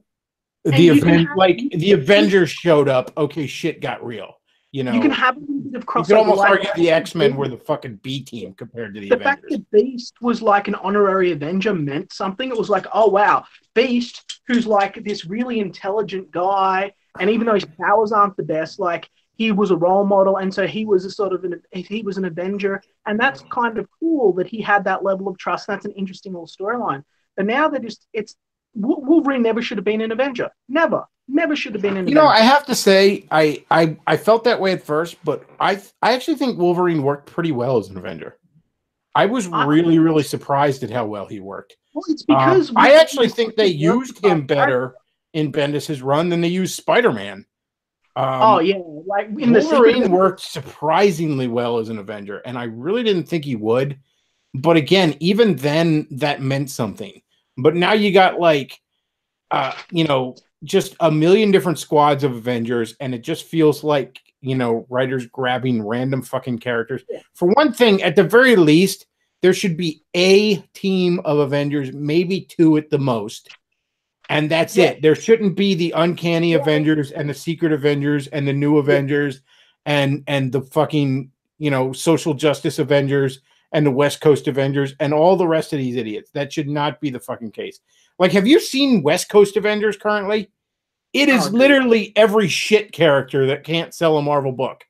Avengers showed up. Okay. Shit got real. You can have a little bit of crossover. You could almost argue the X-Men were the fucking B team compared to the Avengers. Fact that Beast was like an honorary Avenger meant something. It was like, oh wow, Beast, who's like this really intelligent guy, and even though his powers aren't the best, like he was a role model, and so he was he was an Avenger, and that's kind of cool that he had that level of trust. That's an interesting little storyline. But now Wolverine never should have been an Avenger. Never should have been an Avenger. I have to say, I felt that way at first, but I actually think Wolverine worked pretty well as an Avenger. I was really, really surprised at how well he worked. Well, it's because I actually think they used him better in Bendis' run than they used Spider-Man. Like Wolverine worked surprisingly well as an Avenger, and I really didn't think he would. But again, even then, that meant something. But now you got just a million different squads of Avengers, and it just feels like, writers grabbing random fucking characters. Yeah. For one thing, at the very least, there should be a team of Avengers, maybe 2 at the most. And that's it. There shouldn't be the Uncanny Avengers and the Secret Avengers and the New Avengers and the fucking, Social Justice Avengers and the West Coast Avengers and all the rest of these idiots. That should not be the fucking case. Like, have you seen West Coast Avengers currently? It is literally every shit character that can't sell a Marvel book.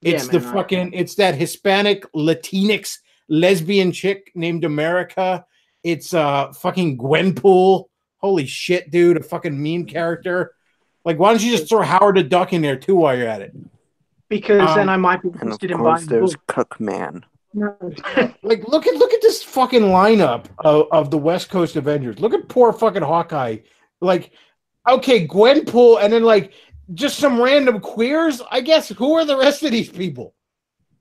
It's it's that Hispanic Latinx lesbian chick named America. It's fucking Gwenpool. Holy shit, dude, a fucking meme character. Like, why don't you just throw Howard the Duck in there too while you're at it? Because then I might be interested in buying there's Cookman. Like, look at this fucking lineup of the West Coast Avengers. Look at poor fucking Hawkeye. Like, okay, Gwenpool, and then like just some random queers. I guess who are the rest of these people?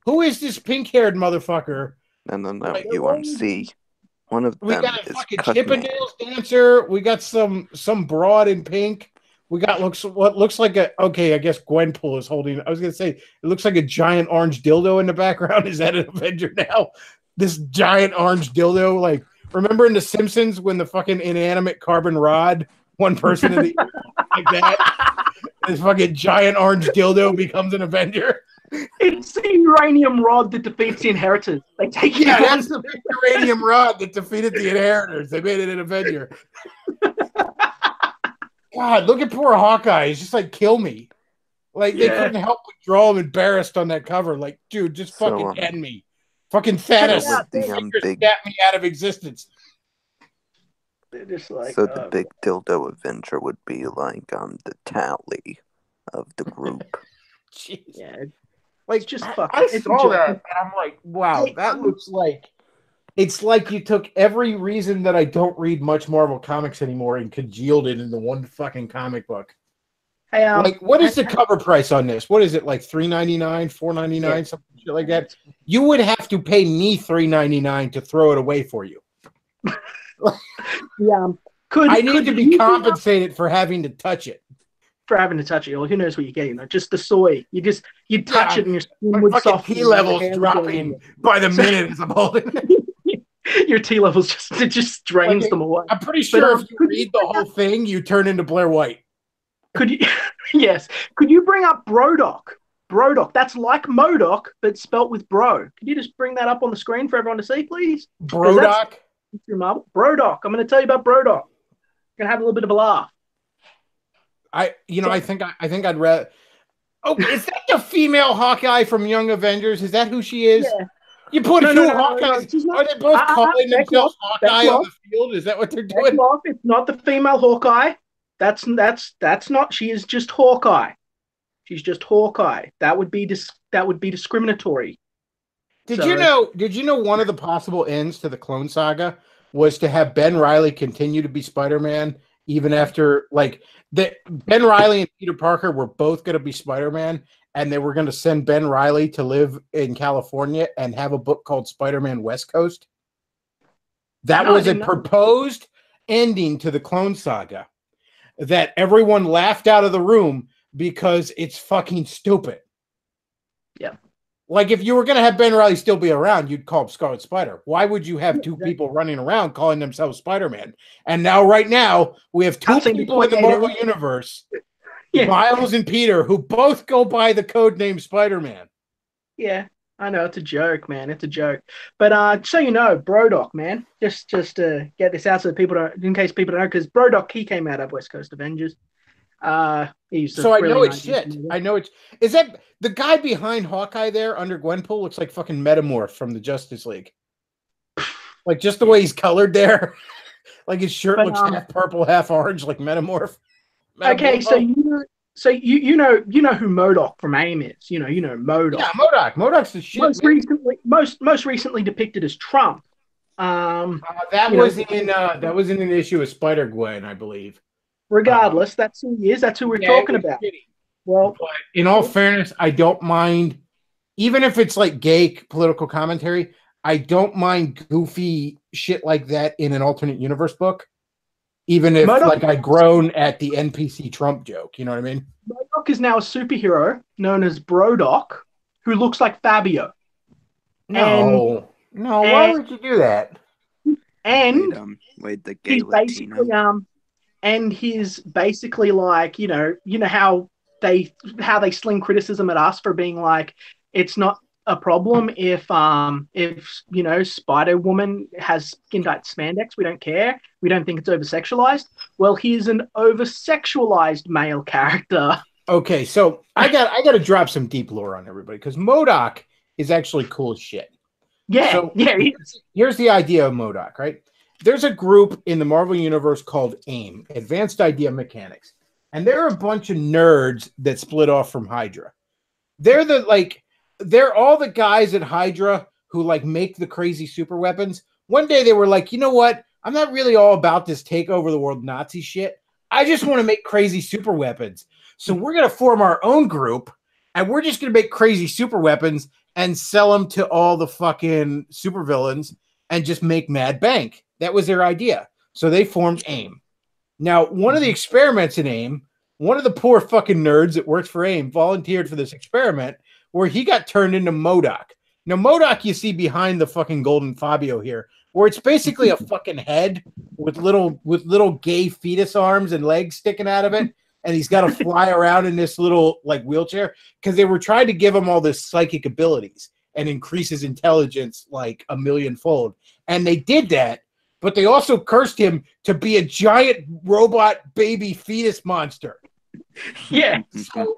Who is this pink-haired motherfucker? And then UMC. One of them we got a is fucking Cookman. Chippendales dancer. We got some broad in pink. We got what looks like I guess Gwenpool is holding. I was gonna say it looks like a giant orange dildo in the background. Is that an Avenger now? This giant orange dildo, like, remember in The Simpsons when the fucking inanimate carbon rod, one person in the like that, this fucking giant orange dildo becomes an Avenger. It's the uranium rod that defeats the Inheritors. They take it. Yeah, that's the uranium rod that defeated the Inheritors. They made it an Avenger. God, look at poor Hawkeye. He's just like, kill me. Like, they couldn't help but draw him embarrassed on that cover. Like, dude, just fucking end me. Fucking Thanos. Get me out of existence. They're just like, so the big dildo Avenger would be like the tally of the group. Yeah. Like, just I fucking. It's a saw joke. that, and I'm like, wow, Hey, that looks like it's like you took every reason that I don't read much Marvel comics anymore and congealed it into one fucking comic book. Hey, Like, what is the cover price on this? What is it, like $3.99, $4.99, Yeah. something shit like that? You would have to pay me $3.99 to throw it away for you. Yeah. I need to be compensated for having to touch it. For having to touch it, or who knows what you're getting? Though. Just the soy. You touch it and your skin My would fucking soften. T levels dropping by the minute as I'm holding it. Your T levels just drains them away. I'm pretty sure if you read the whole thing, you turn into Blair White. Could you? Yes. Could you bring up Brodock? Brodock. That's like Modoc, but spelt with bro. Could you just bring that up on the screen for everyone to see, please? Brodock. Brodock. I'm going to tell you about Brodock. Gonna have a little bit of a laugh. I think I'd rather. Oh, is that the female Hawkeye from Young Avengers? Is that who she is? Yeah. You put two Hawkeyes. Are they both calling themselves Hawkeye on the field? Is that what they're doing? Bechtloff, it's not the female Hawkeye. That's not. She is just Hawkeye. She's just Hawkeye. That would be discriminatory. Did you know one of the possible ends to the Clone Saga was to have Ben Reilly continue to be Spider-Man even after, like, Ben Reilly and Peter Parker were both going to be Spider-Man, and they were going to send Ben Reilly to live in California and have a book called Spider-Man West Coast? That was a proposed ending to the Clone Saga that everyone laughed out of the room because it's fucking stupid. Yeah. Like, if you were going to have Ben Reilly still be around, you'd call him Scarlet Spider. Why would you have two people running around calling themselves Spider-Man? And now, right now, we have two people in the Marvel Universe, Miles and Peter, who both go by the code name Spider-Man. Yeah, I know. It's a joke, man. It's a joke. But so you know, Brodock, man, just to get this out so that people don't, in case people don't know, because Brodock, he came out of West Coast Avengers. So I know it's shit. I know it's. Is that the guy behind Hawkeye there under Gwenpool? Looks like fucking Metamorph from the Justice League. Like, just the way he's colored there. Like, his shirt looks half purple, half orange, like Metamorph. Okay, so you know who MODOK from AIM is. You know MODOK. Yeah, MODOK. MODOK's the shit. Most recently depicted as Trump. That was in an issue of Spider-Gwen, I believe. Regardless, that's who he is. That's who we're talking about. Well, but in all fairness, I don't mind, even if it's like gay political commentary, I don't mind goofy shit like that in an alternate universe book. Even if, like, I groan at the NPC Trump joke, you know what I mean? MODOK is now a superhero known as Brodock, who looks like Fabio. Why would you do that? And wait, the gay Latino. And he's basically like, you know how they sling criticism at us for being like, it's not a problem if Spider-Woman has skin tight spandex. We don't care. We don't think it's over-sexualized. Well, he's an over-sexualized male character. Okay, so I got to drop some deep lore on everybody because MODOK is actually cool as shit. Yeah, so yeah. Here's the idea of MODOK, right? There's a group in the Marvel Universe called AIM, Advanced Idea Mechanics, and they're a bunch of nerds that split off from Hydra. They're all the guys at Hydra who like make the crazy super weapons. One day they were like, you know what? I'm not really all about this take over the world Nazi shit. I just want to make crazy super weapons. So we're going to form our own group and we're just going to make crazy super weapons and sell them to all the fucking supervillains and just make mad bank. That was their idea. So they formed AIM. Now, one of the experiments in AIM, one of the poor fucking nerds that works for AIM volunteered for this experiment where he got turned into MODOK. Now, MODOK you see behind the fucking golden Fabio here, where it's basically a fucking head with little gay fetus arms and legs sticking out of it, and he's got to fly around in this little like wheelchair because they were trying to give him all this psychic abilities and increase his intelligence like 1,000,000-fold. And they did that, but they also cursed him to be a giant robot baby fetus monster. Yeah. So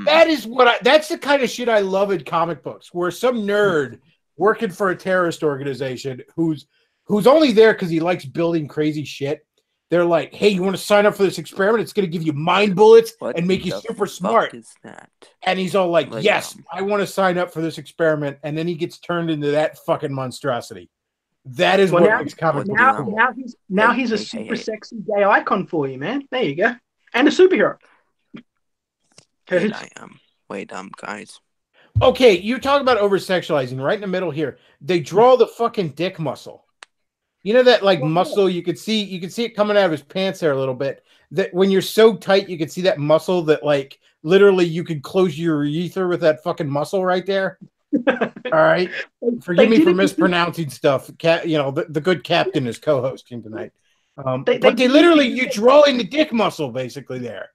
that's the kind of shit I love in comic books, where some nerd working for a terrorist organization who's only there because he likes building crazy shit. They're like, hey, you want to sign up for this experiment? It's going to give you mind bullets What and make you the super fuck smart. is that? And he's all like, Like, yes, I want to sign up for this experiment. And then he gets turned into that fucking monstrosity. That is what makes comic books cool. He's a super sexy gay icon for you, man. There you go. And a superhero. Wait, guys. Okay, you talk about over-sexualizing. Right in the middle here, they draw the fucking dick muscle. You know that like muscle you could see it coming out of his pants there a little bit. That when you're so tight, you can see that muscle that like literally you could close your urethra with that fucking muscle right there. All right, forgive me for mispronouncing stuff. You know the good captain is co-hosting tonight. But they literally you draw in the dick muscle basically there.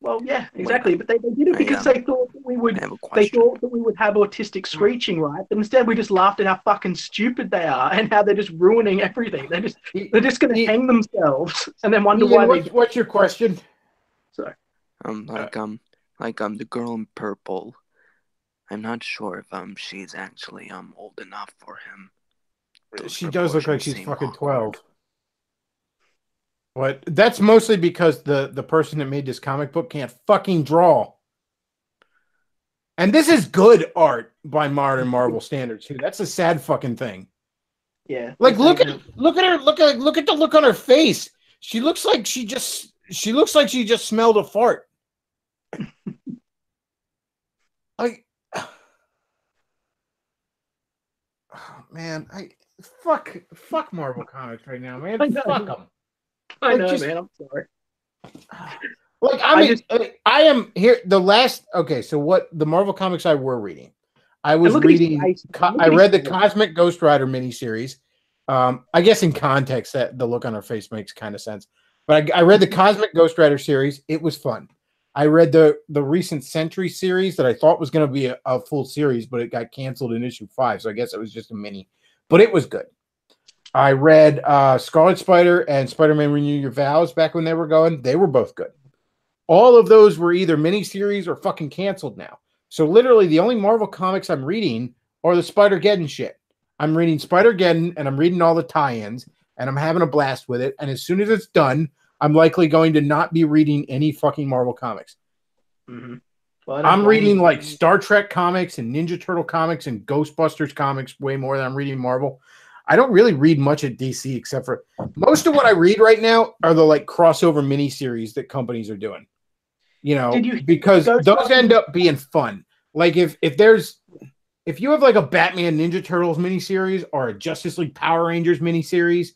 Well, yeah, exactly. But they did it because they thought that we would. They thought that we would have autistic screeching, right? But instead, we just laughed at how fucking stupid they are and how they're just ruining everything. They're just going to hang themselves and then wonder why. What's your question? Sorry. The girl in purple. I'm not sure if she's actually old enough for him. She does look like she's fucking 12. But that's mostly because the person that made this comic book can't fucking draw. And this is good art by modern Marvel standards too. That's a sad fucking thing. Yeah. Like look at her, look at the look on her face. She looks like she just smelled a fart. Like oh, man, fuck Marvel Comics right now, man. Fuck them. I know, man. I'm sorry. Like I am here. The last so what the Marvel comics I were reading, I read the Cosmic Ghost Rider miniseries. I guess in context that the look on her face makes kind of sense. But I read the Cosmic Ghost Rider series. It was fun. I read the recent Sentry series that I thought was going to be a full series, but it got canceled in issue 5. So I guess it was just a mini, but it was good. I read Scarlet Spider and Spider-Man Renew Your Vows back when they were going. They were both good. All of those were either miniseries or fucking canceled now. So literally the only Marvel comics I'm reading are the Spider-Geddon shit. I'm reading Spider-Geddon and I'm reading all the tie-ins and I'm having a blast with it. And as soon as it's done, I'm likely going to not be reading any fucking Marvel comics. Mm-hmm. I'm reading like Star Trek comics and Ninja Turtle comics and Ghostbusters comics way more than I'm reading Marvel. I don't really read much at DC except for most of what I read right now are the like crossover miniseries that companies are doing. You know, because those end up being fun. Like if you have like a Batman Ninja Turtles miniseries or a Justice League Power Rangers miniseries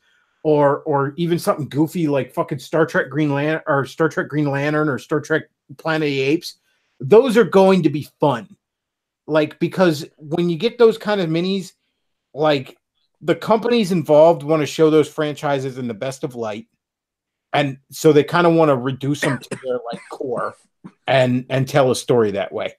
or even something goofy like fucking Star Trek Green Lantern or Star Trek Planet of the Apes, those are going to be fun. Like because when you get those kind of minis, like the companies involved want to show those franchises in the best of light. And so they kind of want to reduce them to their like core and tell a story that way.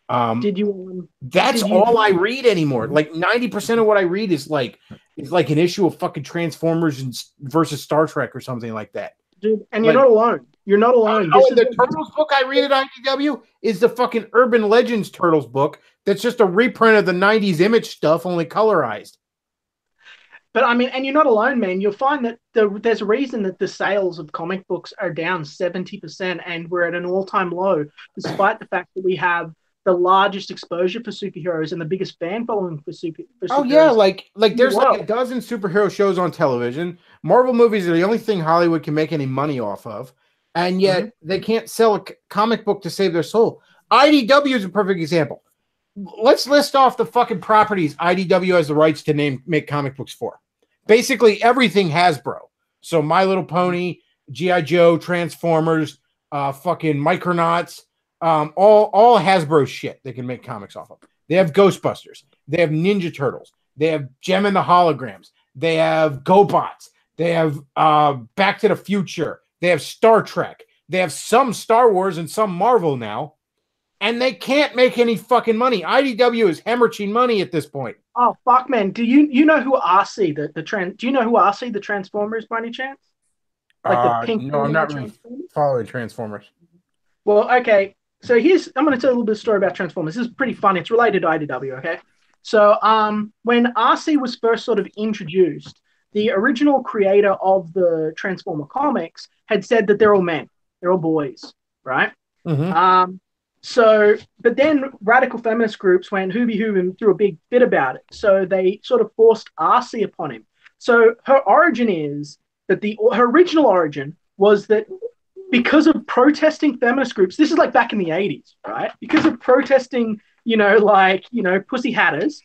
That's all I read anymore. Like 90% of what I read is like an issue of fucking Transformers versus Star Trek or something like that. Dude, and you're not alone. You're not alone. The Turtles book I read at IDW is the fucking Urban Legends Turtles book. That's just a reprint of the 90s Image stuff, only colorized. But I mean, and you're not alone, man. You'll find that there's a reason that the sales of comic books are down 70% and we're at an all-time low, despite the fact that we have the largest exposure for superheroes and the biggest fan following for superheroes. Oh yeah, like there's like a dozen superhero shows on television. Marvel movies are the only thing Hollywood can make any money off of, and yet they can't sell a comic book to save their soul. IDW is a perfect example. Let's list off the fucking properties IDW has the rights to make comic books for. Basically everything Hasbro. So My Little Pony, G.I. Joe, Transformers, fucking Micronauts, all Hasbro shit they can make comics off of. They have Ghostbusters. They have Ninja Turtles. They have Gem and the Holograms. They have GoBots. They have Back to the Future. They have Star Trek. They have some Star Wars and some Marvel now. And they can't make any fucking money. IDW is hemorrhaging money at this point. Oh fuck, man! Do you know who RC Do you know who RC the Transformers by any chance? Like the pink. No, I'm not really following Transformers. Well, okay. So I'm going to tell a little bit of story about Transformers. This is pretty fun. It's related to IDW. Okay. So when RC was first sort of introduced, the original creator of the Transformer comics had said that they're all men, they're all boys, right? Mhm. But then radical feminist groups went hoobie hoo and threw a big fit about it. So they sort of forced Arcee upon him. So her origin is that her original origin was that because of protesting feminist groups, this is like back in the 80s, right? Because of protesting, pussy hatters,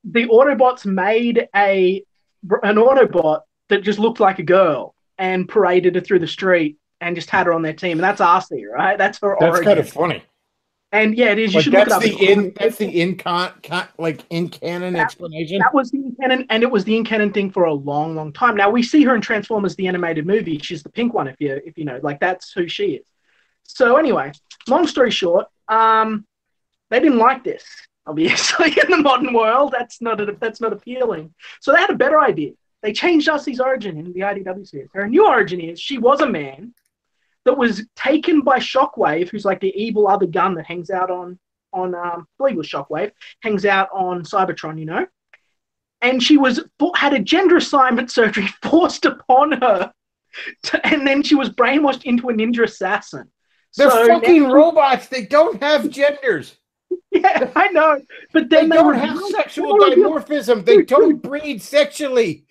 the Autobots made an Autobot that just looked like a girl and paraded her through the street and just had her on their team. And that's Arcee, right? That's her That's origin. kind of funny. And yeah, it is. You Like should look it up. that's the in canon explanation. That was the in canon, and it was the in canon thing for a long, long time. Now we see her in Transformers the animated movie. She's the pink one, if you know, like that's who she is. So anyway, long story short, they didn't like this. Obviously, in the modern world, that's not appealing. So they had a better idea. They changed Arcee's origin in the IDW series. Her new origin is she was a man that was taken by Shockwave, who's like the evil other gun that hangs out on I believe it was Shockwave, hangs out on Cybertron, you know. And she had a gender assignment surgery forced upon her, and then she was brainwashed into a ninja assassin. They're fucking robots. They don't have genders. Yeah, I know. But then they don't have sexual dimorphism. They don't breed sexually.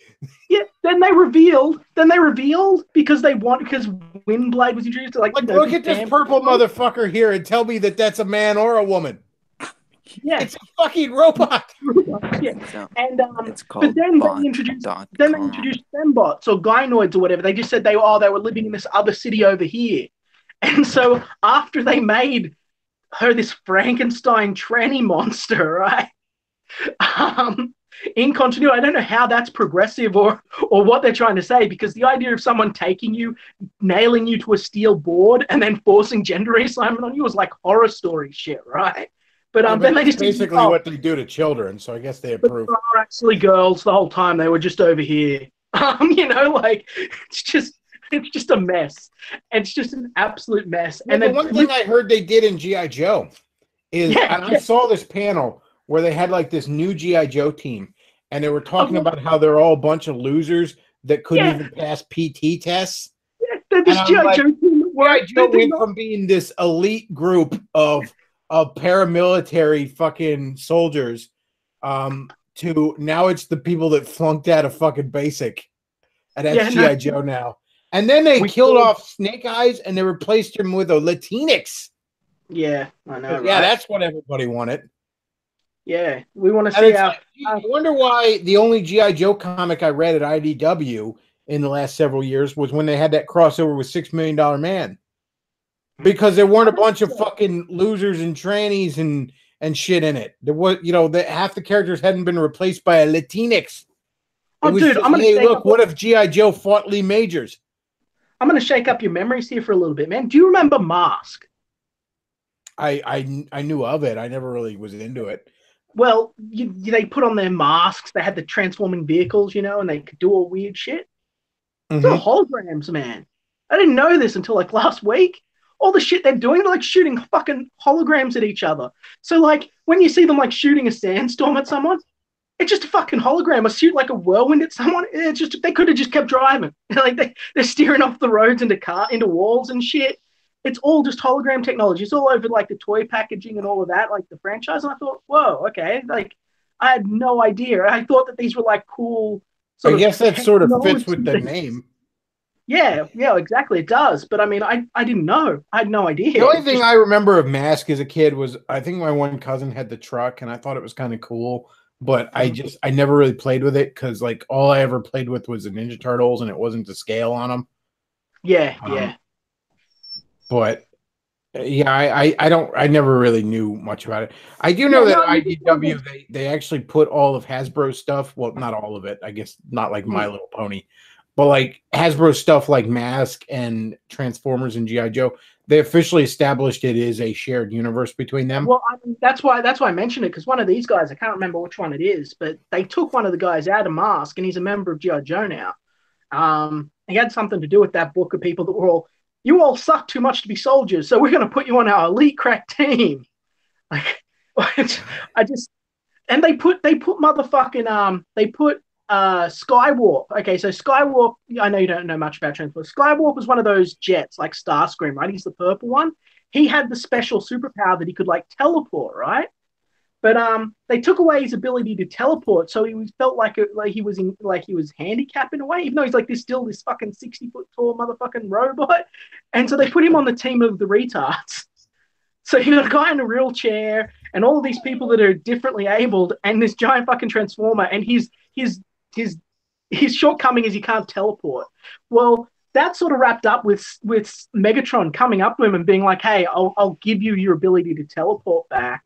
Yeah, then they revealed because Windblade was introduced to look at this purple motherfucker here and tell me that that's a man or a woman. Yeah, it's a fucking robot. Yeah, and but then they introduced fembots or gynoids or whatever. They just said they were living in this other city over here, and so after they made her this Frankenstein tranny monster, right? In continuity, I don't know how that's progressive or what they're trying to say, because the idea of someone taking you, nailing you to a steel board, and then forcing gender reassignment on you was like horror story shit, right? But then they just basically what they do to children, so I guess they approve. But they were actually girls the whole time. They were just over here. It's just a mess. It's just an absolute mess. Yeah, and the one thing I heard they did in G.I. Joe is, I saw this panel where they had like this new G.I. Joe team, and they were talking about how they're all a bunch of losers that couldn't even pass PT tests. Yeah, this G.I. Joe team went from being this elite group of paramilitary fucking soldiers to now it's the people that flunked out of fucking basic. And that's G.I. Joe now. And then they killed off Snake Eyes and they replaced him with a Latinx. Yeah, I know. Right? Yeah, that's what everybody wanted. Yeah, we want to see how. I wonder why the only G.I. Joe comic I read at IDW in the last several years was when they had that crossover with $6 Million Man. Because there weren't a bunch of fucking losers and trannies and shit in it. There was, half the characters hadn't been replaced by a Latinx. I'm gonna look. What if G.I. Joe fought Lee Majors? I'm gonna shake up your memories here for a little bit, man. Do you remember Mask? I knew of it. I never really was into it. Well, they put on their masks. They had the transforming vehicles, and they could do all weird shit. Mm-hmm. They're holograms, man. I didn't know this until like last week. All the shit they're doing, they're like shooting fucking holograms at each other. So like when you see them like shooting a sandstorm at someone, it's just a fucking hologram. Or shoot like a whirlwind at someone. It's just they could have just kept driving. Like they're steering off the roads into walls and shit. It's all just hologram technology. It's all over like the toy packaging and all of that, like the franchise. And I thought, whoa, okay. Like I had no idea. I thought that these were like cool. I guess that sort of fits with the name. Yeah, exactly. It does. But I mean, I didn't know. I had no idea. The only thing I remember of Mask as a kid was I think my one cousin had the truck and I thought it was kind of cool. But I never really played with it because like all I ever played with was the Ninja Turtles and it wasn't to scale on them. Yeah. But yeah, I never really knew much about it. I do know that IDW they actually put all of Hasbro stuff. Well, not all of it. I guess not like My Little Pony. But like Hasbro stuff like Mask and Transformers and G.I. Joe, they officially established it is a shared universe between them. Well, I mean, that's why I mentioned it, because one of these guys, I can't remember which one it is, but they took one of the guys out of Mask and he's a member of G.I. Joe now. He had something to do with that book of people that were you all suck too much to be soldiers, so we're going to put you on our elite crack team. Like, and they put motherfucking Skywarp. Okay, so Skywarp, I know you don't know much about Transformers. Skywarp was one of those jets, like Starscream, right? He's the purple one. He had the special superpower that he could like teleport, right? But they took away his ability to teleport, so he felt like he was handicapped in a way, even though he's like this fucking 60-foot tall motherfucking robot. And so they put him on the team of the retards. So you got a guy in a wheelchair and all of these people that are differently abled, and this giant fucking transformer, and his shortcoming is he can't teleport. Well, that sort of wrapped up with Megatron coming up to him and being like, "Hey, I'll give you your ability to teleport back.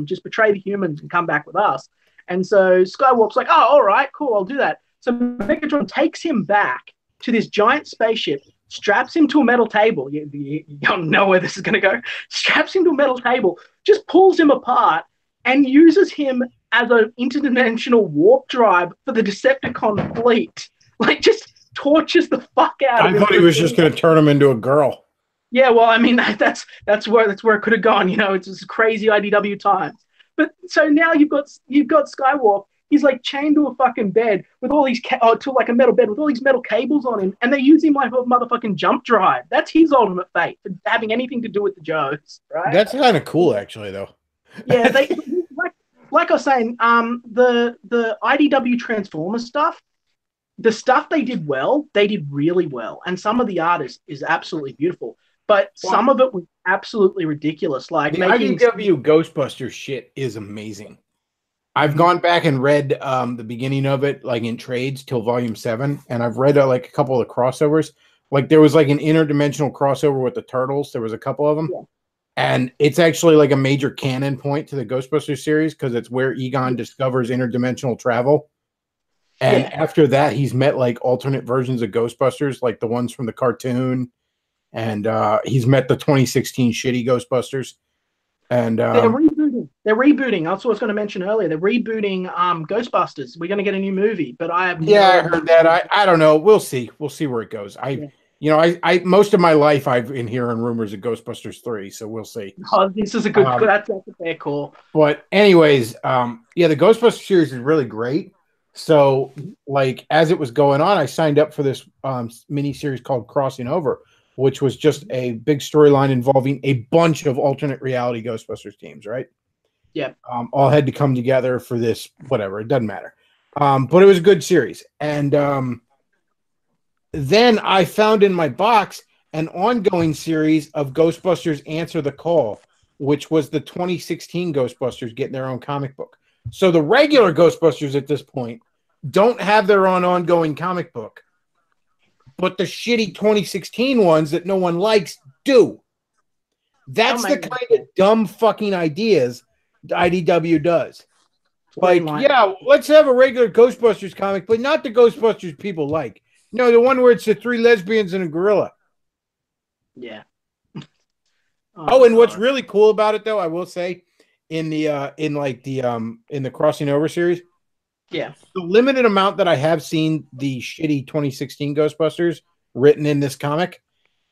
Just betray the humans and come back with us." And so Skywarp's like, "Oh, all right, cool, I'll do that." So Megatron takes him back to this giant spaceship, straps him to a metal table. You don't know where this is going to go. Straps him to a metal table, just pulls him apart, and uses him as an interdimensional warp drive for the Decepticon fleet. Like, just tortures the fuck out of him. I thought he was just going to turn him into a girl. Yeah, well, I mean, that's where it could have gone. You know, it's just crazy IDW times. But so now you've got Skywarp. He's like chained to a fucking bed with all these to like a metal bed with all these metal cables on him, and they use him like a motherfucking jump drive. That's his ultimate fate for having anything to do with the Joes, right? That's kind of cool, actually, though. Yeah, they like I was saying, the IDW Transformers stuff, the stuff they did really well, and some of the art is absolutely beautiful. But some of it was absolutely ridiculous. Like the IDW Ghostbusters shit is amazing. I've gone back and read the beginning of it, like in trades till volume 7, and I've read like a couple of the crossovers. Like there was like an interdimensional crossover with the Turtles. There was a couple of them, and it's actually like a major canon point to the Ghostbusters series because it's where Egon discovers interdimensional travel. And after that, he's met like alternate versions of Ghostbusters, like the ones from the cartoon, and he's met the 2016 shitty Ghostbusters. And they're rebooting. That's what I was going to mention earlier. They're rebooting Ghostbusters. We're going to get a new movie, but I have I heard that. I don't know. We'll see. We'll see where it goes. I most of my life I've been hearing rumors of Ghostbusters 3, so we'll see. Oh, this is a good. That's a fair call. But anyways, the Ghostbusters series is really great. So, like as it was going on, I signed up for this mini series called Crossing Over, which was just a big storyline involving a bunch of alternate reality Ghostbusters teams, right? Yeah. All had to come together for this, whatever, it doesn't matter. But it was a good series. And then I found in my box an ongoing series of Ghostbusters Answer the Call, which was the 2016 Ghostbusters getting their own comic book. So the regular Ghostbusters at this point don't have their own ongoing comic book. But the shitty 2016 ones that no one likes do. That's the kind of dumb fucking ideas the IDW does. Like, let's have a regular Ghostbusters comic, but not the Ghostbusters people like. No, the one where it's the 3 lesbians and a gorilla. Yeah. And what's really cool about it, though, I will say, in the Crossing Over series, the limited amount that I have seen the shitty 2016 Ghostbusters written in this comic,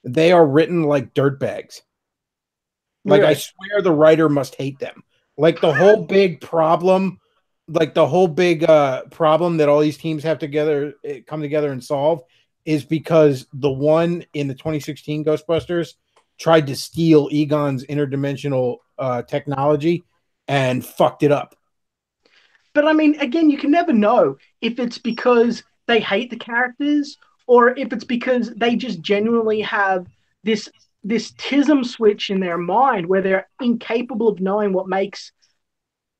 they are written like dirtbags. Like, I swear the writer must hate them. Like, the whole big problem, that all these teams have come together and solve is because the one in the 2016 Ghostbusters tried to steal Egon's interdimensional technology and fucked it up. But I mean, again, you can never know if it's because they hate the characters or if it's because they just genuinely have this tism switch in their mind where they're incapable of knowing what makes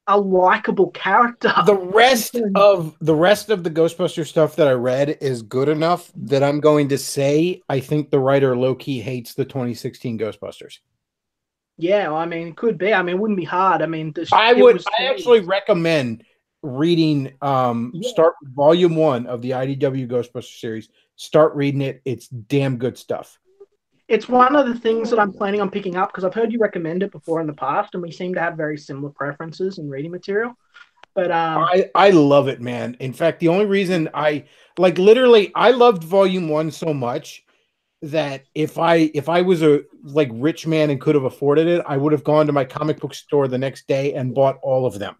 a likable character. The rest of the Ghostbuster stuff that I read is good enough that I'm going to say I think the writer low-key hates the 2016 Ghostbusters. Yeah, I mean, it could be. I mean, it wouldn't be hard. I mean, I actually recommend reading start volume 1 of the IDW Ghostbusters series. Start reading it. It's damn good stuff. It's one of the things that I'm planning on picking up because I've heard you recommend it before in the past, and we seem to have very similar preferences in reading material. But I love it, man. In fact, the only reason I loved volume 1 so much that if I was a rich man and could have afforded it, I would have gone to my comic book store the next day and bought all of them.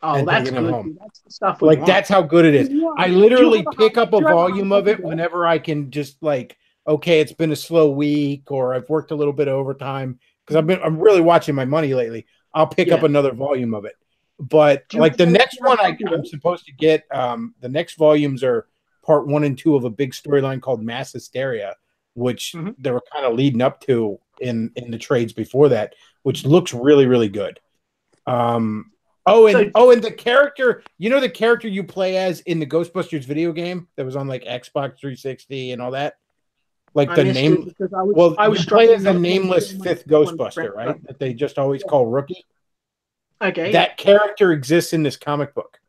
Oh, and that's taking them good. home. That's the stuff we Like want. that's how good it is. Do you want- I do you literally have a pick hard- up a do you have a hard volume of copy it there? whenever I can. Just like, okay, it's been a slow week, or I've worked a little bit of overtime because I'm really watching my money lately. I'll pick up Yeah. another volume of it. But Do you like the have a- next do you have one a copy I'm there? supposed to get, the next volumes are part 1 and 2 of a big storyline called Mass Hysteria, which Mhm. they were kind of leading up to in the trades before that, which looks really, really good. And the character, the character you play as in the Ghostbusters video game that was on like Xbox 360 and all that, like I the missed name. it because I was Well, I was you play as struggling a not to nameless get my fifth one Ghostbuster, friend right? up. That they just always Yeah. call Rookie. Okay. That character exists in this comic book,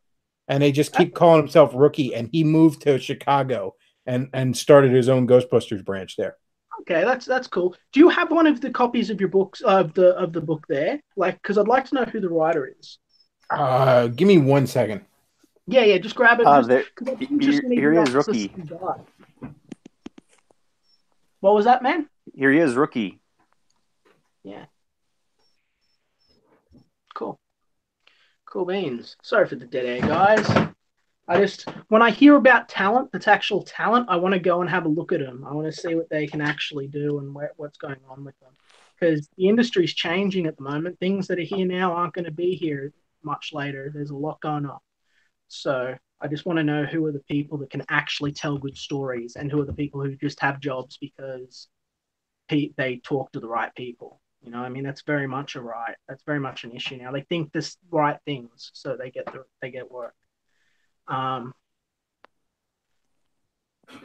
and they just keep calling himself Rookie. And he moved to Chicago and started his own Ghostbusters branch there. Okay, that's cool. Do you have one of the copies of your books of the book there? Like, because I'd like to know who the writer is. Give me 1 second. Yeah, just grab it. Here he is, Rookie. What was that, man? Here he is, Rookie. Yeah. Cool beans. Sorry for the dead air, guys. When I hear about talent that's actual talent, I want to go and have a look at them. I want to see what they can actually do and what's going on with them. Because the industry's changing at the moment. Things that are here now aren't going to be here much later. There's a lot going on. So I just want to know who are the people that can actually tell good stories and who are the people who just have jobs because they talk to the right people. You know, I mean, that's very much that's very much an issue now. They think this right things, so they get work.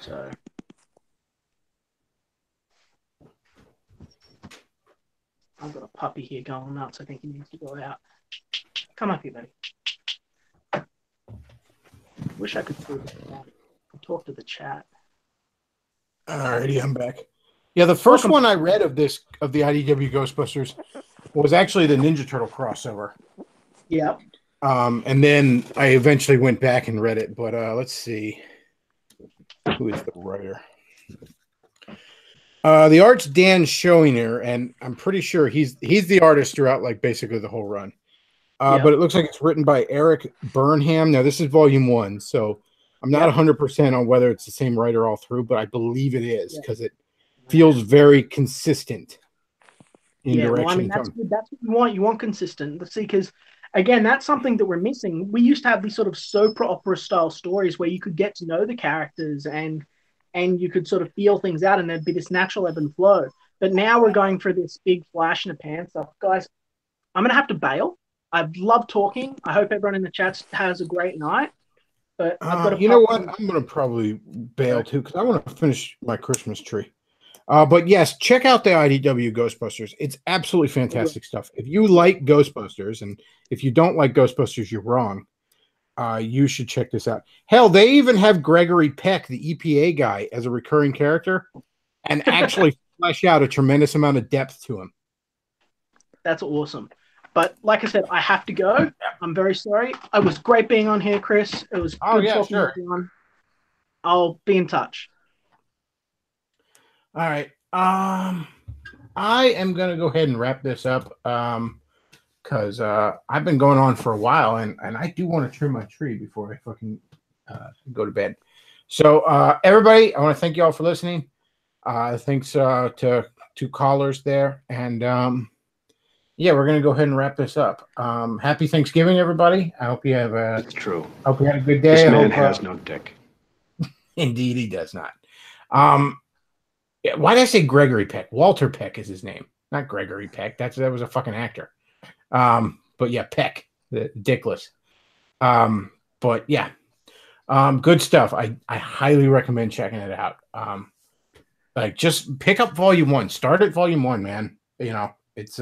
So I've got a puppy here going nuts. I think he needs to go out. Come up here, buddy. Wish I could talk to the chat. Alrighty, I'm back. Yeah, the first one I read of the IDW Ghostbusters was actually the Ninja Turtle crossover. Yeah. And then I eventually went back and read it, but let's see. Who is the writer? The art's Dan Schoener, and I'm pretty sure he's the artist throughout like basically the whole run. But it looks like it's written by Eric Burnham. Now this is volume 1, so I'm not 100% on whether it's the same writer all through, but I believe it is because it feels very consistent in direction. Well, I mean, that's good. That's what you want. You want consistency because, again, that's something that we're missing. We used to have these sort of soap opera style stories where you could get to know the characters and you could sort of feel things out and there'd be this natural ebb and flow. But now we're going for this big flash in the pan stuff. Guys, I'm going to have to bail. I've loved talking. I hope everyone in the chat has a great night. But I've got to you know what? I'm going to probably bail too because I want to finish my Christmas tree. But yes, check out the IDW Ghostbusters. It's absolutely fantastic stuff. If you like Ghostbusters, and if you don't like Ghostbusters, you're wrong. You should check this out. Hell, they even have Gregory Peck, the EPA guy, as a recurring character, and actually flesh out a tremendous amount of depth to him. That's awesome. But like I said, I have to go. I'm very sorry. It was great being on here, Chris. It was good talking to everyone. I'll be in touch. All right. I am going to go ahead and wrap this up because I've been going on for a while, and I do want to trim my tree before I fucking go to bed. So, everybody, I want to thank you all for listening. Thanks to two callers there. And, yeah, we're going to go ahead and wrap this up. Happy Thanksgiving, everybody. I hope you have It's true. Hope you had a good day. This man has no dick. Indeed, he does not. Why did I say Gregory Peck? Walter Peck is his name, not Gregory Peck. That was a fucking actor. But yeah, Peck, the dickless. But yeah, good stuff. I highly recommend checking it out. Like just pick up volume 1. Start at volume 1, man. It's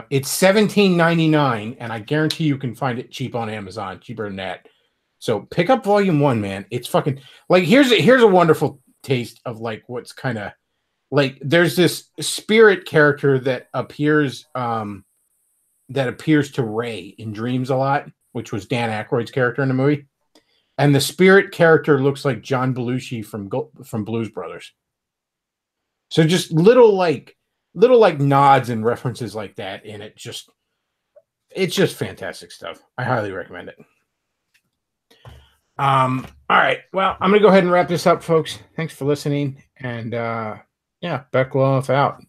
it's $17.99, and I guarantee you can find it cheap on Amazon, cheaper than that. So pick up volume 1, man. It's fucking like here's a wonderful taste of like what's kind of like there's this spirit character that appears to Ray in dreams a lot, which was Dan Aykroyd's character in the movie, and the spirit character looks like John Belushi from Blues Brothers. So just little nods and references like that in it, just it's just fantastic stuff. I highly recommend it. All right. Well, I'm gonna go ahead and wrap this up, folks. Thanks for listening. And yeah, Bechtloff out.